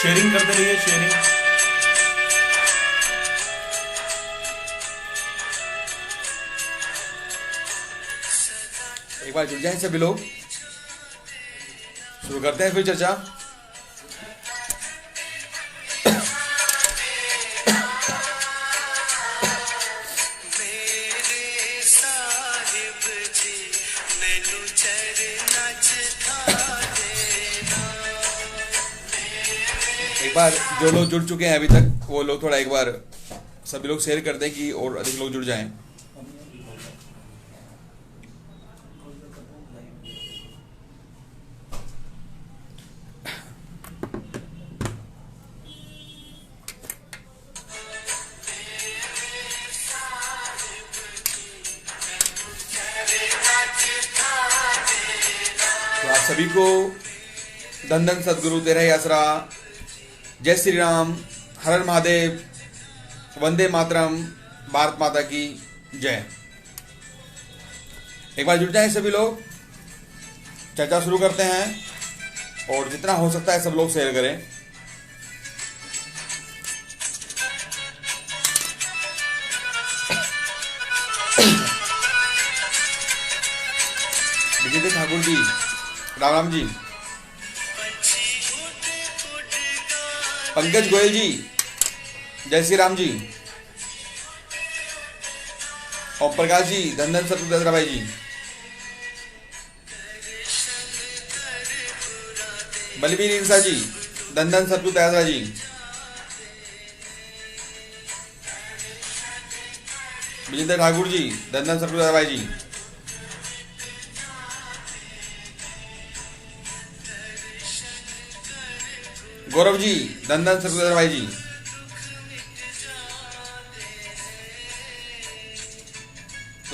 Sharing करते रहिए, sharing. एक बार जुड़ जाएं सभी लोग, शुरू करते हैं फिर चर्चा। एक बार जो लोग जुड़ चुके हैं अभी तक वो लोग थोड़ा एक बार सभी लोग शेयर कर दें कि और अधिक लोग जुड़ जाएं। तो आप सभी को धन धन सदगुरु तेरा ही आसरा, जय श्री राम, हर हर महादेव, वंदे मातरम, भारत माता की जय। एक बार जुड़ जाएं सभी लोग, चर्चा शुरू करते हैं और जितना हो सकता है सब लोग शेयर करें। विजय ठाकुर जी, राम राम जी। पंकज गोयल जी, जय श्री राम जी। ओम प्रकाश जी, धन धन सतगुरु दशरथ भाई जी। बलबीर इंसा जी, धन धन सतगुरु दशरथ जी। विजेंद्र ठाकुर जी, धन धन सतगुरु दशरथ भाई जी। गौरव जी, धन धन सतगुरु दशरथ भाई जी।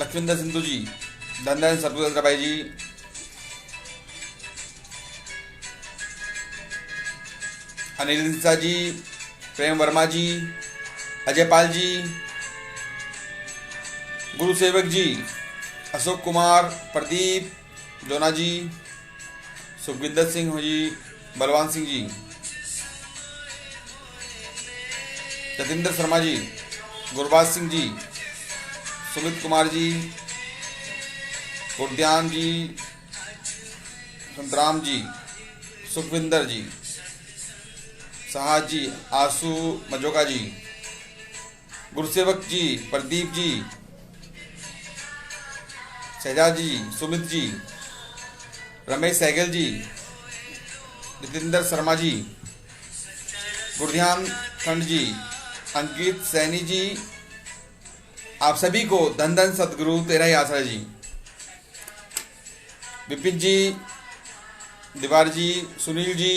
लक्ष्मींदर सिंधु जी, धन धन सतगुरु दशरथ भाई जी। अनिल इंसा जी, प्रेम वर्मा जी, अजय पाल जी, गुरु सेवक जी, अशोक कुमार, प्रदीप, जोना जी, सुखविंदर सिंह जी, बलवान सिंह जी, जतिंदर शर्मा जी, गुरबाज सिंह जी, सुमित कुमार जी, गुरध्यान जी, संतराम जी, सुखविंदर जी, साहज जी, आसू मजोका जी, गुरुसेवक जी, प्रदीप जी, शहजाद जी, सुमित जी, रमेश सहगल जी, नितिंदर शर्मा जी, गुरध्यान खंड जी, अंकित सैनी जी, आप सभी को धन धन सतगुरु तेरा ही आसरा जी। विपिन जी, दीवार जी, सुनील जी,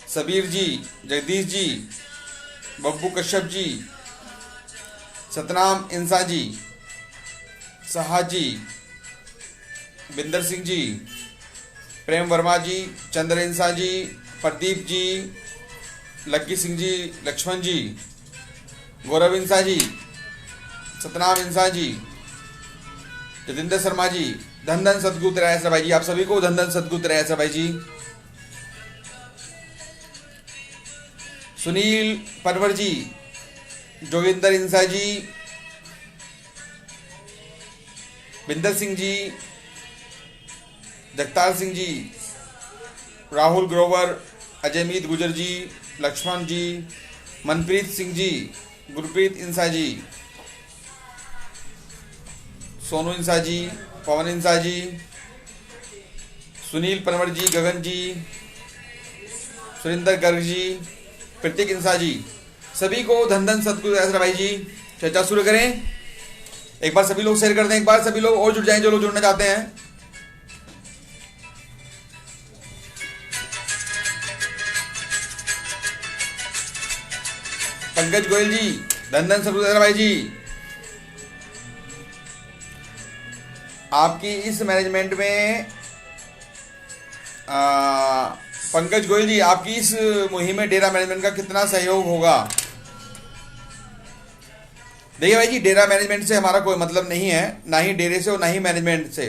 सबीर जी, जगदीश जी, बब्बू कश्यप जी, सतनाम इंसा जी, साहज जी, बिंदर सिंह जी, प्रेम वर्मा जी, चंद्र इंसा जी, प्रदीप जी, लक्की सिंह जी, लक्ष्मण जी, गौरव इंसा जी, सतनाम इंसा जी, जतिंदर शर्मा जी, धन धन सतगुरु तेरा आसरा भाई जी। आप सभी को धन धन सतगुरु तेरा आसरा भाई जी। सुनील परवर जी, जोगिंदर इंसा जी, बिंदर सिंह जी, जगतार सिंह जी, राहुल ग्रोवर, अजयमीत गुजर जी, लक्ष्मण जी, मनप्रीत सिंह जी, गुरप्रीत इंसा जी, सोनू इंसा जी, पवन इंसा जी, सुनील पनवर जी, गगन जी, सुरेंद्र गर्ग जी, प्रतीक इंसा जी, सभी को धन धन सतगुरु दशरथ भाई जी। चर्चा शुरू करें। एक बार सभी लोग शेयर कर दें, एक बार सभी लोग और जुड़ जाएं जो लोग जुड़ना चाहते हैं। पंकज गोयल जी, धन धन सतगुरु दशरथ भाई जी। आपकी इस मैनेजमेंट में पंकज गोयल जी, आपकी इस मुहिम में डेरा मैनेजमेंट का कितना सहयोग होगा? देखिए भाई जी, डेरा मैनेजमेंट से हमारा कोई मतलब नहीं है, ना ही डेरे से और ना ही मैनेजमेंट से।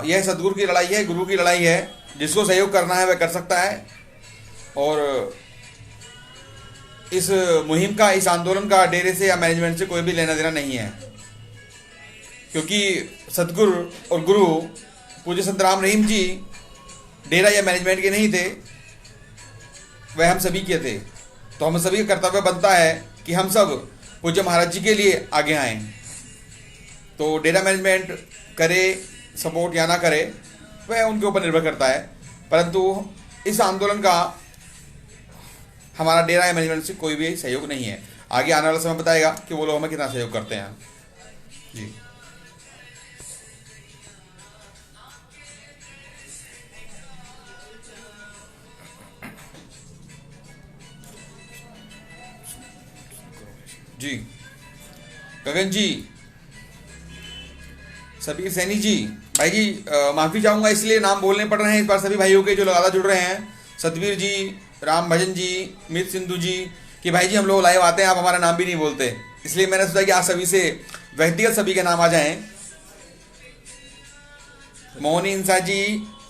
यह सदगुरु की लड़ाई है, गुरु की लड़ाई है। जिसको सहयोग करना है वह कर सकता है। और इस मुहिम का, इस आंदोलन का डेरे से या मैनेजमेंट से कोई भी लेना देना नहीं है, क्योंकि सतगुरु और गुरु पूज्य संत राम रहीम जी डेरा या मैनेजमेंट के नहीं थे, वह हम सभी के थे। तो हम सभी का कर्तव्य बनता है कि हम सब पूज्य महाराज जी के लिए आगे आएं। तो डेरा मैनेजमेंट करे सपोर्ट या ना करे वह उनके ऊपर निर्भर करता है, परंतु इस आंदोलन का हमारा डेरा या मैनेजमेंट से कोई भी सहयोग नहीं है। आगे आने वाला समय बताएगा कि वो लोग हमें कितना सहयोग करते हैं। जी जी गगन जी, सबीर सैनी जी, भाई जी माफ़ी चाहूँगा इसलिए नाम बोलने पड़ रहे हैं इस बार सभी भाइयों के जो लगातार जुड़ रहे हैं, सतवीर जी, राम भजन जी, मित सिंधु जी, कि भाई जी हम लोग लाइव आते हैं, आप हमारा नाम भी नहीं बोलते, इसलिए मैंने सोचा कि आज सभी से व्यक्तिगत सभी के नाम आ जाएं। मोहनी इंसा जी,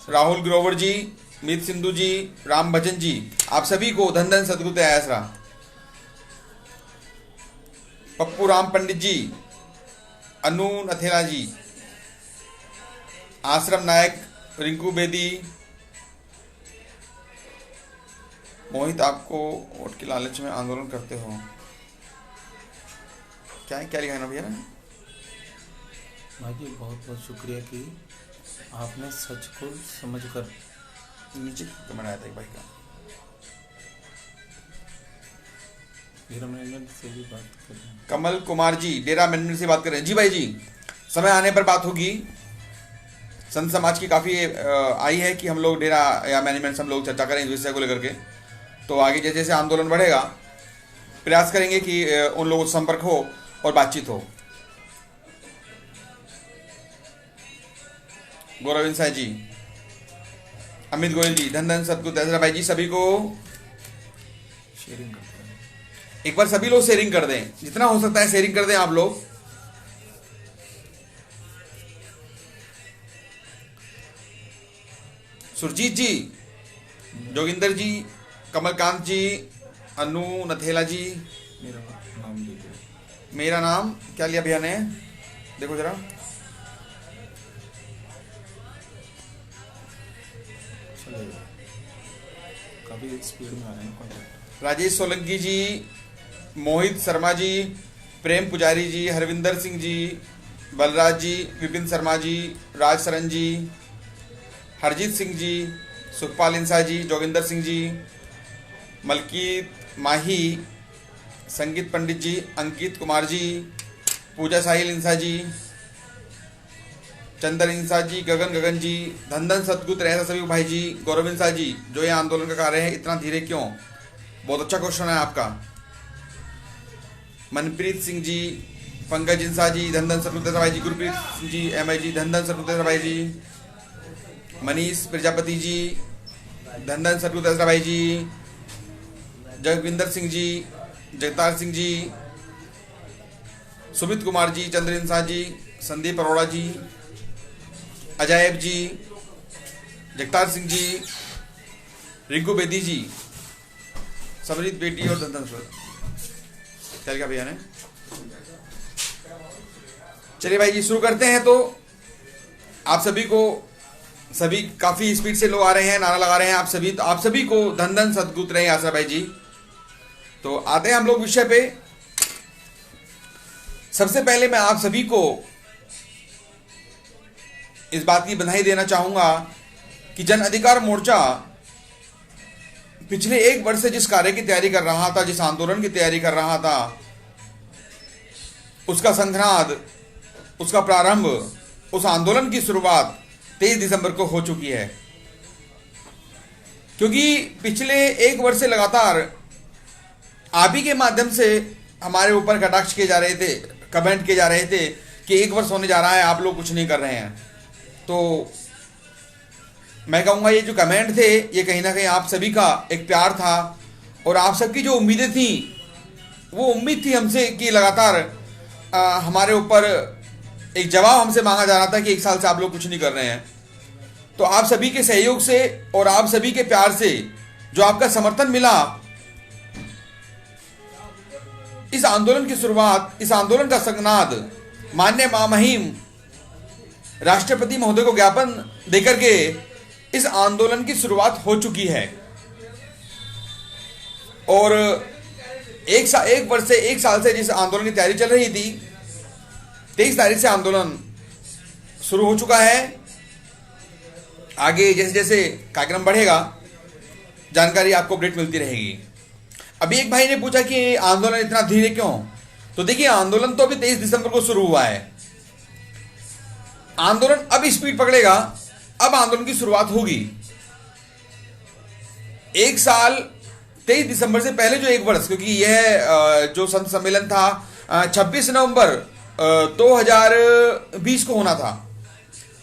राहुल ग्रोवर जी, मित सिंधु जी, राम भजन जी, आप सभी को धन धन सदगुरु आसरा। पप्पू राम पंडित जी, अनु नथेला जी, आश्रम नायक, रिंकू बेदी, मोहित आपको वोट के लालच में आंदोलन करते हो, क्या है, क्या लिखा है ना भैया? भाई जी बहुत बहुत शुक्रिया कि आपने सच को समझकर नीचे कमेंट आया था एक भाई का। डेरा मैनेजमेंट से भी बात कर रहे हैं। कमल कुमार जी, डेरा मैनेजमेंट से बात कर रहे हैं। जी भाई जी, समय आने पर बात होगी। संत समाज की काफ़ी आई है कि हम लोग डेरा या मैनेजमेंट से हम लोग चर्चा करें इस विषय को लेकर के। तो आगे जैसे जैसे आंदोलन बढ़ेगा प्रयास करेंगे कि उन लोगों से संपर्क हो और बातचीत हो। गौरव इंसाई जी, अमित गोयल जी, धन धन सतगुरु तेसरा भाई जी, सभी को शेयरिंग करते हैं। एक बार सभी लोग शेयरिंग कर दें, जितना हो सकता है शेयरिंग कर दें आप लोग। सुरजीत जी, जोगिंदर जी, कमलकांत जी, अनु नथेला जी, मेरा नाम लीजिए। मेरा नाम क्या लिया भैया ने, देखो जरा, चलेगा, काफ़ी स्पीड में आ रहे हैं कॉन्टैक्ट। राजेश सोलंकी जी, मोहित शर्मा जी, प्रेम पुजारी जी, हरविंदर सिंह जी, बलराज जी, विपिन शर्मा जी, राज सरन जी, हरजीत सिंह जी, सुखपाल इंसा जी, जोगिंदर सिंह जी, मलकीत माही, संगीत पंडित जी, अंकित कुमार जी, पूजा साहिल इंसा जी, चंदन इंसा जी, गगन जी, धनधन सतगुरु ऐसा सभी भाई जी, गौरव इंसा जी, जो ये आंदोलन का कार्य है इतना धीरे क्यों, बहुत अच्छा क्वेश्चन है आपका। मनप्रीत सिंह जी, पंकज इंसा जी, धनधन सतगुरु भाई जी, गुरप्रीत सिंह जी, एम आई जी, धनधन सतगुरु भाई जी, मनीष प्रजापति जी, धनधन सतगुरु भाई जी, जगविंदर सिंह जी, जगतार सिंह जी, सुमित कुमार जी, चंद्र इंसा जी, संदीप अरोड़ा जी, अजायब जी, जगतार सिंह जी, रिंकू बेदी जी, समरीत बेटी और धनधन क्या लिखा भैया ने। चलिए भाई जी शुरू करते हैं। तो आप सभी को, सभी काफी स्पीड से लोग आ रहे हैं, नारा लगा रहे हैं आप सभी, तो आप सभी को धन धन सतगुरु रहे आशा भाई जी। तो आते हैं हम लोग विषय पे। सबसे पहले मैं आप सभी को इस बात की बधाई देना चाहूंगा कि जन अधिकार मोर्चा पिछले एक वर्ष से जिस कार्य की तैयारी कर रहा था, जिस आंदोलन की तैयारी कर रहा था, उसका संघनाद, उसका प्रारंभ, उस आंदोलन की शुरुआत 23 दिसंबर को हो चुकी है। क्योंकि पिछले एक वर्ष से लगातार आप ही के माध्यम से हमारे ऊपर कटाक्ष किए जा रहे थे, कमेंट किए जा रहे थे कि एक वर्ष होने जा रहा है, आप लोग कुछ नहीं कर रहे हैं। तो मैं कहूँगा ये जो कमेंट थे ये कहीं ना कहीं आप सभी का एक प्यार था, और आप सबकी जो उम्मीदें थी वो उम्मीद थी हमसे कि लगातार हमारे ऊपर एक जवाब हमसे मांगा जा रहा था कि एक साल से आप लोग कुछ नहीं कर रहे हैं। तो आप सभी के सहयोग से और आप सभी के प्यार से जो आपका समर्थन मिला, इस आंदोलन की शुरुआत, इस आंदोलन का संगनाद माननीय महामहिम राष्ट्रपति महोदय को ज्ञापन देकर के इस आंदोलन की शुरुआत हो चुकी है। और एक वर्ष से, एक साल से जिस आंदोलन की तैयारी चल रही थी, 23 तारीख से आंदोलन शुरू हो चुका है। आगे जैसे जैसे कार्यक्रम बढ़ेगा जानकारी आपको अपडेट मिलती रहेगी। अभी एक भाई ने पूछा कि आंदोलन इतना धीरे क्यों? तो देखिए, आंदोलन तो अभी 23 दिसंबर को शुरू हुआ है। आंदोलन अब स्पीड पकड़ेगा, अब आंदोलन की शुरुआत होगी। एक साल 23 दिसंबर से पहले जो एक वर्ष, क्योंकि यह जो संत सम्मेलन था 26 नवंबर 2020 को होना था,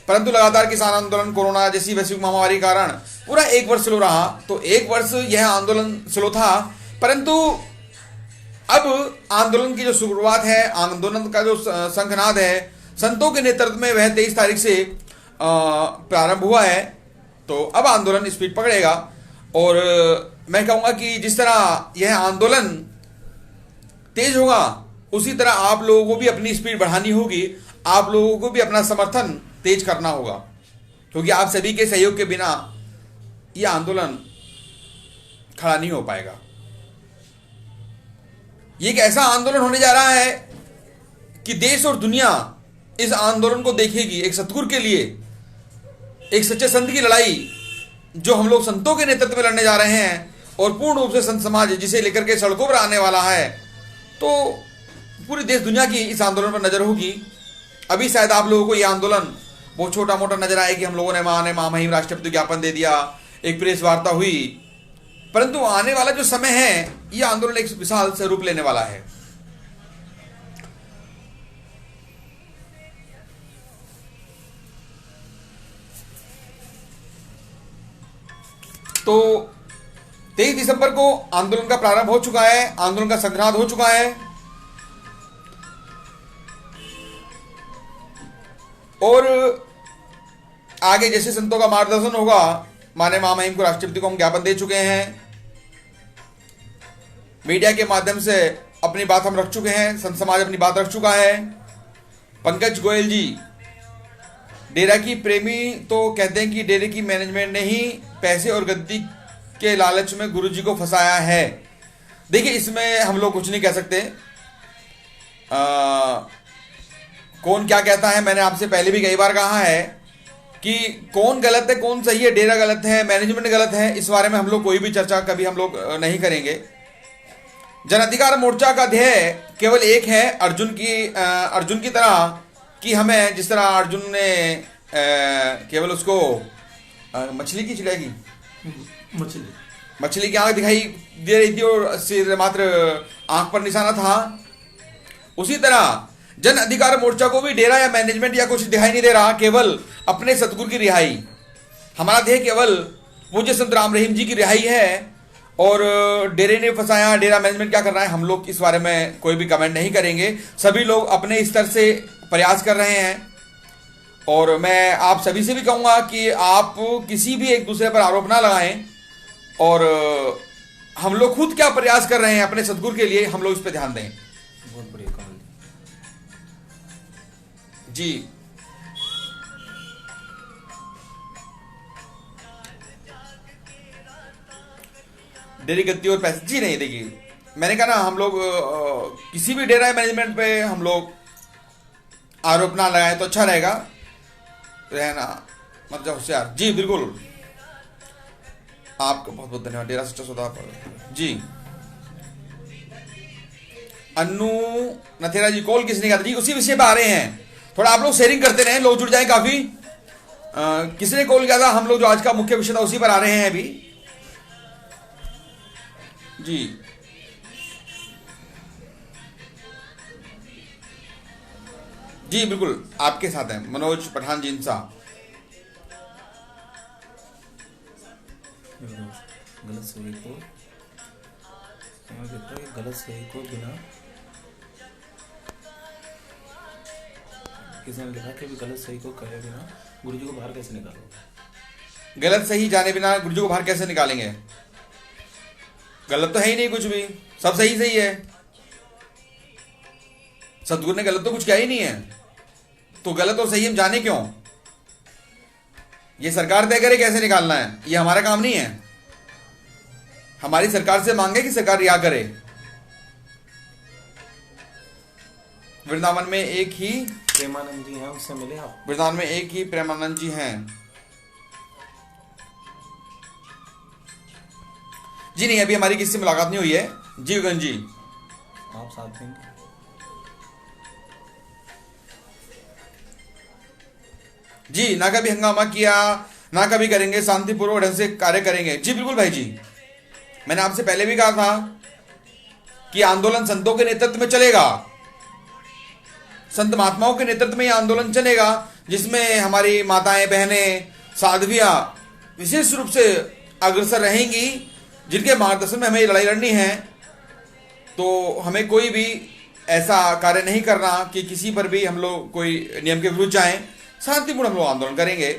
परंतु लगातार किसान आंदोलन, कोरोना जैसी वैश्विक महामारी के कारण पूरा एक वर्ष स्लो रहा। तो एक वर्ष यह आंदोलन स्लो था, परंतु अब आंदोलन की जो शुरुआत है, आंदोलन का जो शंखनाद है, संतों के नेतृत्व में वह 23 तारीख से प्रारंभ हुआ है। तो अब आंदोलन स्पीड पकड़ेगा। और मैं कहूँगा कि जिस तरह यह आंदोलन तेज होगा, उसी तरह आप लोगों को भी अपनी स्पीड बढ़ानी होगी, आप लोगों को भी अपना समर्थन तेज करना होगा, क्योंकि आप सभी के सहयोग के बिना यह आंदोलन खड़ा नहीं हो पाएगा। ये एक ऐसा आंदोलन होने जा रहा है कि देश और दुनिया इस आंदोलन को देखेगी। एक सतगुरु के लिए, एक सच्चे संत की लड़ाई जो हम लोग संतों के नेतृत्व में लड़ने जा रहे हैं, और पूर्ण रूप से संत समाज जिसे लेकर के सड़कों पर आने वाला है, तो पूरी देश दुनिया की इस आंदोलन पर नजर होगी। अभी शायद आप लोगों को यह आंदोलन बहुत छोटा मोटा नजर आए कि हम लोगों ने महामहिम राष्ट्रपति ज्ञापन दे दिया, एक प्रेस वार्ता हुई, परंतु आने वाला जो समय है, यह आंदोलन एक विशाल स्वरूप लेने वाला है। तो 23 दिसंबर को आंदोलन का प्रारंभ हो चुका है, आंदोलन का संघात हो चुका है, और आगे जैसे संतों का मार्गदर्शन होगा, माननीय महामहिम को, राष्ट्रपति को हम ज्ञापन दे चुके हैं। मीडिया के माध्यम से अपनी बात हम रख चुके हैं, संत समाज अपनी बात रख चुका है। पंकज गोयल जी, डेरा की प्रेमी तो कहते हैं कि डेरे की मैनेजमेंट ने ही पैसे और गद्दी के लालच में गुरुजी को फंसाया है। देखिए, इसमें हम लोग कुछ नहीं कह सकते। कौन क्या कहता है, मैंने आपसे पहले भी कई बार कहा है कि कौन गलत है, कौन सही है, डेरा गलत है, मैनेजमेंट गलत है, इस बारे में हम लोग कोई भी चर्चा कभी हम लोग नहीं करेंगे। जन अधिकार मोर्चा का ध्येय केवल एक है, अर्जुन की तरह, कि हमें जिस तरह अर्जुन ने केवल उसको मछली की चिड़िया की मछली की आंख दिखाई दे रही थी और सिर मात्र आंख पर निशाना था, उसी तरह जन अधिकार मोर्चा को भी डेरा या मैनेजमेंट या कुछ दिखाई नहीं दे रहा, केवल अपने सतगुरु की रिहाई। हमारा ध्येय केवल पूज्य संत राम रहीम जी की रिहाई है, और डेरे ने फंसाया, डेरा मैनेजमेंट क्या कर रहा है, हम लोग इस बारे में कोई भी कमेंट नहीं करेंगे। सभी लोग अपने स्तर से प्रयास कर रहे हैं, और मैं आप सभी से भी कहूँगा कि आप किसी भी एक दूसरे पर आरोप ना लगाएं, और हम लोग खुद क्या प्रयास कर रहे हैं अपने सदगुरु के लिए, हम लोग इस पर ध्यान दें। बहुत बढ़िया कमल जी। डेरी गद्दी और पैसे, जी नहीं, देखिए मैंने कहा ना, हम लोग किसी भी डेरा मैनेजमेंट पे हम लोग आरोप ना लगाएं तो अच्छा रहेगा, रहना मतलब होशियार। जी बिल्कुल, आपका बहुत बहुत धन्यवाद। डेरा सच्चा सौदा जी। अन्नू नथेरा जी, कॉल किसने किया था जी? उसी विषय पर आ रहे हैं, थोड़ा आप लोग शेयरिंग करते रहे, लोग जुड़ जाए काफी। किसने कॉल किया था? हम लोग जो आज का मुख्य विषय था उसी पर आ रहे हैं अभी जी। जी बिल्कुल, आपके साथ हैं मनोज पठान जी इंसा। गलत सही को गलत सही को बिना, किसी ने लिखा कि गलत सही को कहे बिना गुरुजी को बाहर कैसे निकालो? गलत सही जाने बिना गुरुजी को बाहर कैसे निकालेंगे? गलत तो है ही नहीं कुछ भी, सब सही सही है। सदगुरु ने गलत तो कुछ किया ही नहीं है, तो गलत और सही हम जाने क्यों? ये सरकार तय करे कैसे निकालना है, ये हमारा काम नहीं है। हमारी सरकार से मांगे कि सरकार रिहा करे। वृंदावन में एक ही प्रेमानंद जी हैं, उनसे मिले आप? वृंदावन में एक ही प्रेमानंद जी हैं। जी नहीं, अभी हमारी किसी से मुलाकात नहीं हुई है। जी गंज जी, आप साथ देंगे? जी ना कभी हंगामा किया, ना कभी करेंगे, शांतिपूर्वक ढंग से कार्य करेंगे। जी बिल्कुल भाई जी, मैंने आपसे पहले भी कहा था कि आंदोलन संतों के नेतृत्व में चलेगा, संत महात्माओं के नेतृत्व में यह आंदोलन चलेगा, जिसमें हमारी माताएं बहनें साध्वियां विशेष रूप से अग्रसर रहेंगी, जिनके मार्गदर्शन में हमें लड़ाई लड़नी है। तो हमें कोई भी ऐसा कार्य नहीं करना कि किसी पर भी हम लोग कोई नियम के विरुद्ध जाएं। शांतिपूर्ण हम लोग आंदोलन करेंगे,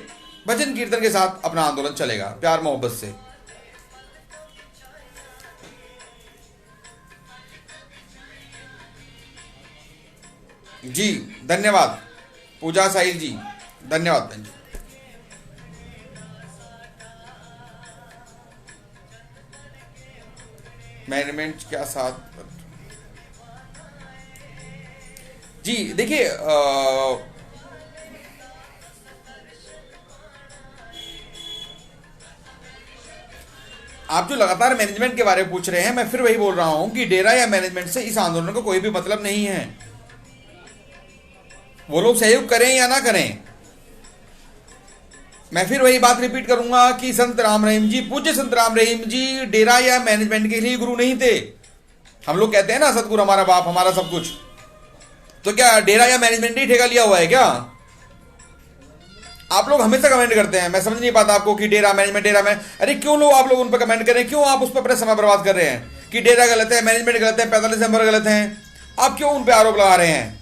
भजन कीर्तन के साथ अपना आंदोलन चलेगा, प्यार मोहब्बत से। जी धन्यवाद पूजा साहिल जी, धन्यवाद बहन जी। मैनेजमेंट क्या साथ? जी देखिए, आप जो लगातार मैनेजमेंट के बारे में पूछ रहे हैं, मैं फिर वही बोल रहा हूं कि डेरा या मैनेजमेंट से इस आंदोलन को कोई भी मतलब नहीं है। वो लोग सहयोग करें या ना करें, मैं फिर वही बात रिपीट करूंगा कि संत राम रहीम जी, पूज्य संत राम रहीम जी डेरा या मैनेजमेंट के लिए गुरु नहीं थे। हम लोग कहते हैं ना सतगुरु हमारा बाप, हमारा सब कुछ, तो क्या डेरा या मैनेजमेंट ही ठेका लिया हुआ है क्या? आप लोग हमेशा कमेंट करते हैं, मैं समझ नहीं पाता आपको कि डेरा मैनेजमेंट। अरे क्यों लोग आप लोग उन पर कमेंट करें, क्यों आप उस पर अपना समय बर्बाद कर रहे हैं कि डेरा गलत है, मैनेजमेंट गलत है, 45 मेंबर गलत हैं? आप क्यों उन पर आरोप लगा रहे हैं?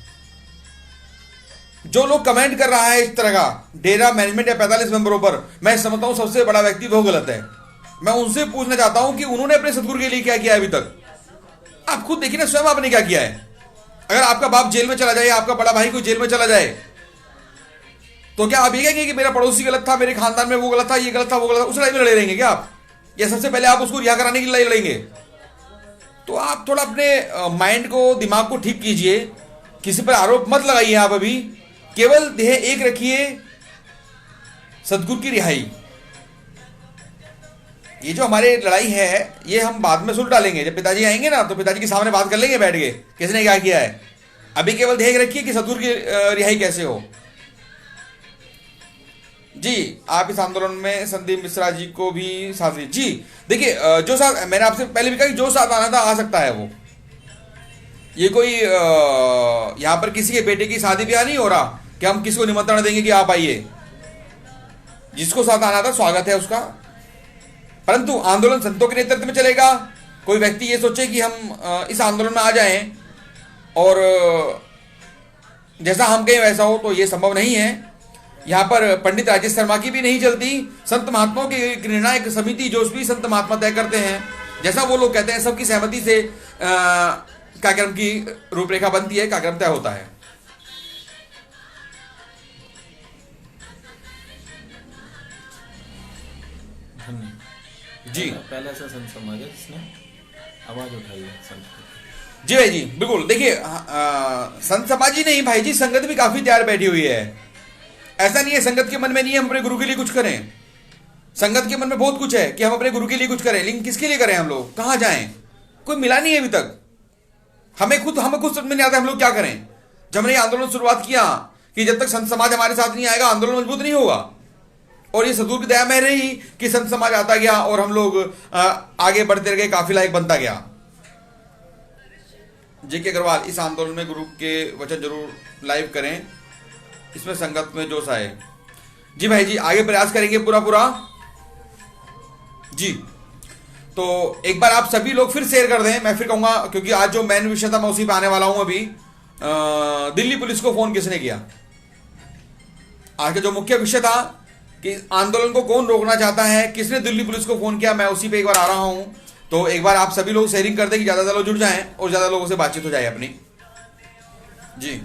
जो लोग कमेंट कर रहा है इस तरह का डेरा मैनेजमेंट या 45 मेंबरों पर, मैं समझता हूं सबसे बड़ा व्यक्ति वो गलत है। मैं उनसे पूछना चाहता हूं कि उन्होंने अपने सदगुरु के लिए क्या किया अभी तक? आप खुद देखिए ना, स्वयं आपने क्या किया है। अगर आपका बाप जेल में चला जाए, आपका बड़ा भाई कोई जेल में चला जाए, तो क्या आप ये कहेंगे कि मेरा पड़ोसी गलत था, मेरे खानदान में वो गलत था, ये गलत था, वो गलत था, उस लड़ाई में लड़े रहेंगे क्या आप? या सबसे पहले आप उसको रिहा कराने की लड़ाई लड़ेंगे? तो आप थोड़ा अपने माइंड को, दिमाग को ठीक कीजिए, किसी पर आरोप मत लगाइए। आप अभी केवल ध्येय एक रखिए, सदगुरु की रिहाई। ये जो हमारी लड़ाई है, ये हम बाद में सुलझा डालेंगे। जब पिताजी आएंगे ना, तो पिताजी के सामने बात कर लेंगे बैठ के, किसने क्या किया है। अभी केवल ध्येय रखिए कि सदगुरु की रिहाई कैसे हो। जी आप इस आंदोलन में संदीप मिश्रा जी को भी साथ लीजिए। जी देखिए, जो साथ, मैंने आपसे पहले भी कहा कि जो साथ आना था आ सकता है वो। ये कोई यहां पर किसी के बेटे की शादी ब्याह नहीं हो रहा कि हम किसी को निमंत्रण देंगे कि आप आइए। जिसको साथ आना था स्वागत है उसका, परंतु आंदोलन संतों के नेतृत्व में चलेगा। कोई व्यक्ति ये सोचे कि हम इस आंदोलन में आ जाएं और जैसा हम कहें वैसा हो, तो ये संभव नहीं है। यहाँ पर पंडित राजेश शर्मा की भी नहीं चलती। संत महात्माओं की निर्णायक समिति जो भी संत महात्मा तय करते हैं, जैसा वो लोग कहते हैं, सबकी सहमति से कार्यक्रम की रूपरेखा बनती है, कार्यक्रम तय होता है। जी पहले से संत समाज है जिसने आवाज उठाई है संत। जी भाई जी बिल्कुल। देखिए संत समाज ही नहीं भाई जी, संगत भी काफी तैयार बैठी हुई है। ऐसा नहीं है संगत के मन में नहीं है हम अपने गुरु के लिए कुछ करें। संगत के मन में बहुत कुछ है कि हम अपने गुरु के लिए कुछ करें, लेकिन किसके लिए करें? हम लोग कहाँ जाएं? कोई मिला नहीं है अभी तक। हमें खुद समझ में नहीं आता हम लोग क्या करें। जब हमने आंदोलन शुरुआत किया कि जब तक संत समाज हमारे साथ नहीं आएगा आंदोलन मजबूत नहीं होगा, और ये सदगुरु की दया में रही कि संत समाज आता गया और हम लोग आगे बढ़ते गए, काफिला एक बनता गया। जेके अग्रवाल, इस आंदोलन में गुरु के वचन जरूर लाइव करें, इसमें संगत में जोश आए। जी भाई जी आगे प्रयास करेंगे पूरा जी। तो एक बार आप सभी लोग फिर शेयर कर दें। मैं फिर कहूंगा, क्योंकि आज जो मेन विषय था मैं उसी पे आने वाला हूं। अभी दिल्ली पुलिस को फोन किसने किया, आज का जो मुख्य विषय था कि आंदोलन को कौन रोकना चाहता है, किसने दिल्ली पुलिस को फोन किया, मैं उसी पे एक बार आ रहा हूं। तो एक बार आप सभी लोग शेयरिंग कर दें कि ज़्यादा लोग जुड़ जाएं और ज़्यादा लोगों से बातचीत हो जाए अपनी। जी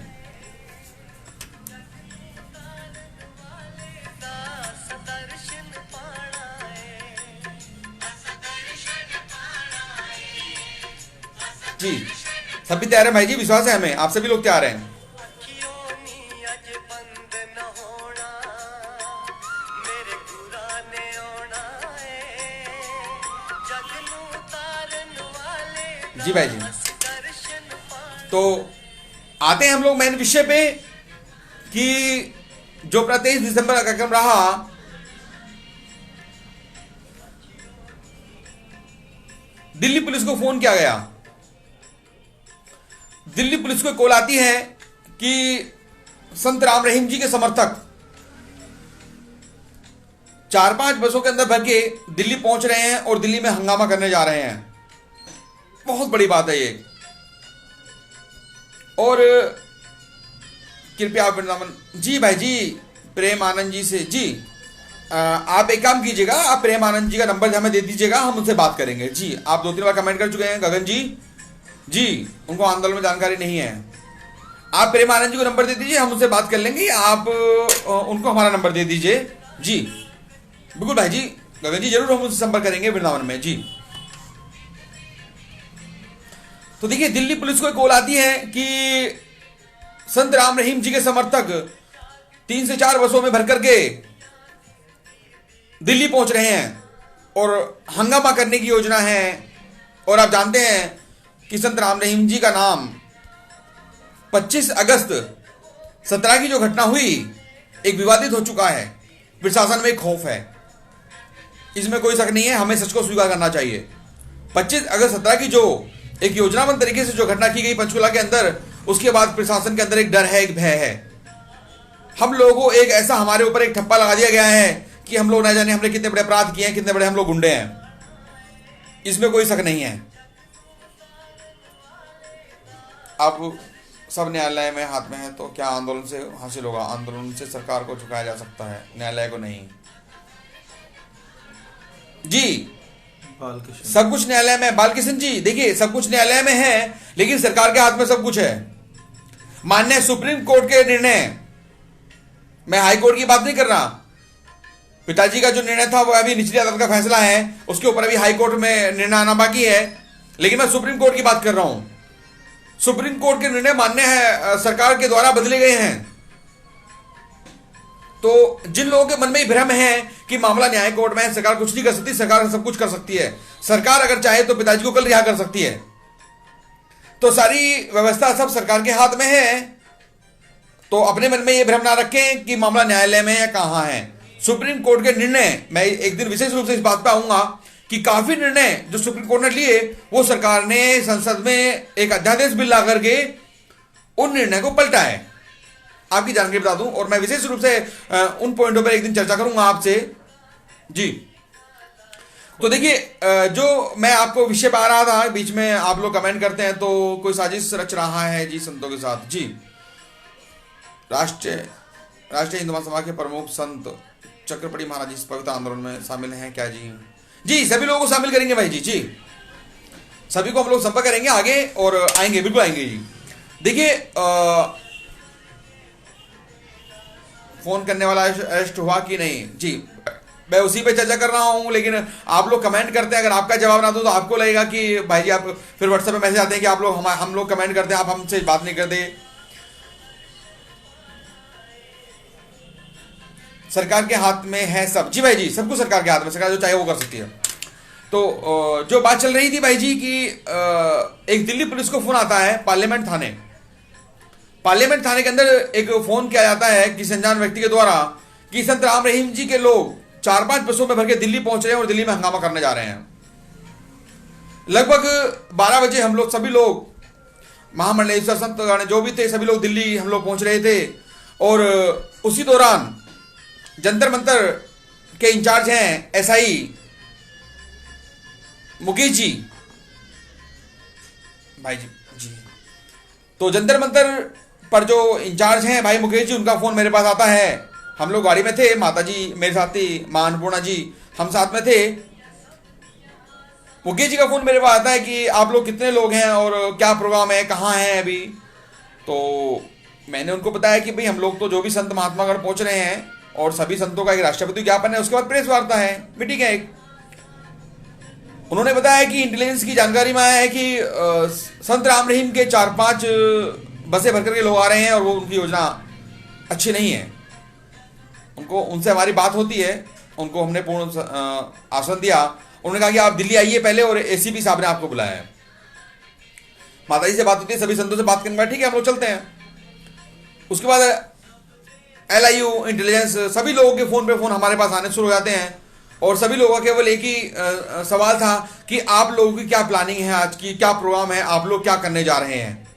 जी सभी तैयार है भाई जी, विश्वास है हमें आप सभी लोग तैयार हैं। जी भाई जी, तो आते हैं हम लोग मेन विषय पे कि जो 23 दिसंबर का कार्यक्रम रहा, दिल्ली पुलिस को फोन किया गया। दिल्ली पुलिस को कॉल आती है कि संत राम रहीम जी के समर्थक 4-5 बसों के अंदर भर के दिल्ली पहुंच रहे हैं और दिल्ली में हंगामा करने जा रहे हैं। बहुत बड़ी बात है ये। और कृपया वृंदावन जी भाई जी, प्रेम आनंद जी से जी, आप एक काम कीजिएगा, आप प्रेम आनंद जी का नंबर हमें दे दीजिएगा, हम उनसे बात करेंगे। जी आप 2-3 बार कमेंट कर चुके हैं गगन जी, जी उनको आंदोलन में जानकारी नहीं है। आप प्रेम आनंद जी को नंबर दे दीजिए, हम उनसे बात कर लेंगे, आप उनको हमारा नंबर दे दीजिए। जी बिल्कुल भाई जी, गगन जी जरूर हम उनसे संपर्क करेंगे वृंदावन में। जी तो देखिए, दिल्ली पुलिस को कॉल आती है कि संत राम रहीम जी के समर्थक 3 से 4 बसों में भर करके दिल्ली पहुंच रहे हैं और हंगामा करने की योजना है। और आप जानते हैं कि संत राम रहीम जी का नाम 25 अगस्त 17 की जो घटना हुई एक विवादित हो चुका है। प्रशासन में एक खौफ है, इसमें कोई शक नहीं है, हमें सच को स्वीकार करना चाहिए। 25 अगस्त 17 की जो एक योजनाबद्ध तरीके से जो घटना की गई पंचकुला के अंदर, उसके बाद प्रशासन के अंदर एक डर है, एक भय है। हम लोगों को एक ऐसा हमारे ऊपर एक ठप्पा लगा दिया गया है कि हम लोग न जाने हमने कितने बड़े अपराध किए हैं, कितने बड़े हम लोग गुंडे हैं। इसमें कोई शक नहीं है। अब सब न्यायालय में हाथ में है, तो क्या आंदोलन से हासिल होगा? आंदोलन से सरकार को झुकाया जा सकता है, न्यायालय को नहीं। जी सब कुछ न्यायालय में, बालकिशन जी देखिए, सब कुछ न्यायालय में है, लेकिन सरकार के हाथ में सब कुछ है। माननीय सुप्रीम कोर्ट के निर्णय, मैं हाई कोर्ट की बात नहीं कर रहा, पिताजी का जो निर्णय था वो अभी निचली अदालत का फैसला है, उसके ऊपर अभी हाई कोर्ट में निर्णय आना बाकी है, लेकिन मैं सुप्रीम कोर्ट की बात कर रहा हूं। सुप्रीम कोर्ट के निर्णय मान्य है, सरकार के द्वारा बदले गए हैं। तो जिन लोगों के मन में भ्रम है कि मामला न्याय कोर्ट में है, सरकार कुछ नहीं कर सकती, सरकार सब कुछ कर सकती है। सरकार अगर चाहे तो पिताजी को कल रिहा कर सकती है। तो सारी व्यवस्था सब सरकार के हाथ में है। तो अपने मन में यह भ्रम ना रखें कि मामला न्यायालय में या कहां है। सुप्रीम कोर्ट के निर्णय, मैं एक दिन विशेष रूप से इस बात पर आऊंगा कि काफी निर्णय जो सुप्रीम कोर्ट ने लिए, वो सरकार ने संसद में एक अध्यादेश बिल ला करके उन निर्णय को पलटा है। आपकी जानकारी बता दूं, और मैं विशेष रूप से उन पॉइंटों पर एक दिन चर्चा करूंगा आपसे। जी तो देखिए, जो मैं आपको विषय पर आ रहा था, बीच में आप लोग कमेंट करते हैं तो कोई साजिश रच रहा है जी संतों के साथ। जी राष्ट्रीय हिंदू महासभा के प्रमुख संत चक्रपड़ी महाराज इस पवित्र आंदोलन में शामिल हैं क्या? जी जी सभी लोगों को शामिल करेंगे भाई जी। जी सभी को हम लोग संपर्क करेंगे आगे और आएंगे, बिल्कुल आएंगे जी। देखिए, फोन करने वाला अरेस्ट हुआ कि नहीं? जी मैं उसी पे चर्चा कर रहा हूं, लेकिन आप लोग कमेंट करते हैं, अगर आपका जवाब ना दो तो आपको लगेगा कि भाई जी आप फिर व्हाट्सएप पे मैसेज आते हैं कि आप लोग हम लोग कमेंट करते हैं, आप हमसे बात नहीं करते। सरकार के हाथ में है सब। जी भाई जी, सब कुछ सरकार के हाथ में, सरकार जो चाहे वो कर सकती है। तो जो बात चल रही थी भाई जी कि एक दिल्ली पुलिस को फोन आता है पार्लियामेंट थाने के अंदर एक फोन किया जाता है किसी अनजान व्यक्ति के द्वारा कि संत राम रहीम जी के लोग 4-5 बसों में भर के दिल्ली पहुंच रहे हैं और दिल्ली में हंगामा करने जा रहे हैं। लगभग 12 बजे हम लोग सभी लोग महामंडलेश्वर संत जो भी थे सभी लोग दिल्ली हम लोग पहुंच रहे थे। और उसी दौरान जंतर मंतर के इंचार्ज हैं एसआई मुकेश जी भाई जी। तो जंतर मंतर पर जो इंचार्ज हैं भाई मुकेश जी, उनका फोन मेरे पास आता है। हम लोग गाड़ी में थे, माता जी मेरे साथ थी, मां अन्नपूर्णा जी हम साथ में थे। मुकेश जी का फ़ोन मेरे पास आता है कि आप लोग कितने लोग हैं और क्या प्रोग्राम है, कहाँ हैं अभी। तो मैंने उनको बताया कि भाई हम लोग तो जो भी संत महात्मागण पहुंच रहे हैं और सभी संतों का एक राष्ट्रपति ज्ञापन है, उसके बाद प्रेस वार्ता है, मीटिंग है एक। उन्होंने बताया कि इंटेलिजेंस की जानकारी में आया है कि संत राम रहीम के 4-5 बसें भर करके लोग आ रहे हैं और वो उनकी योजना अच्छी नहीं है। उनको उनसे हमारी बात होती है, उनको हमने पूर्ण आश्वासन दिया। उन्होंने कहा कि आप दिल्ली आइए पहले और एसीपी साहब ने आपको बुलाया है। माता जी से बात होती है, सभी संतों से बात करने के बाद ठीक है हम लोग चलते हैं। उसके बाद LIU इंटेलिजेंस सभी लोगों के फ़ोन पे फ़ोन हमारे पास आने शुरू हो जाते हैं और सभी लोगों का केवल एक ही सवाल था कि आप लोगों की क्या प्लानिंग है, आज की क्या प्रोग्राम है, आप लोग क्या करने जा रहे हैं।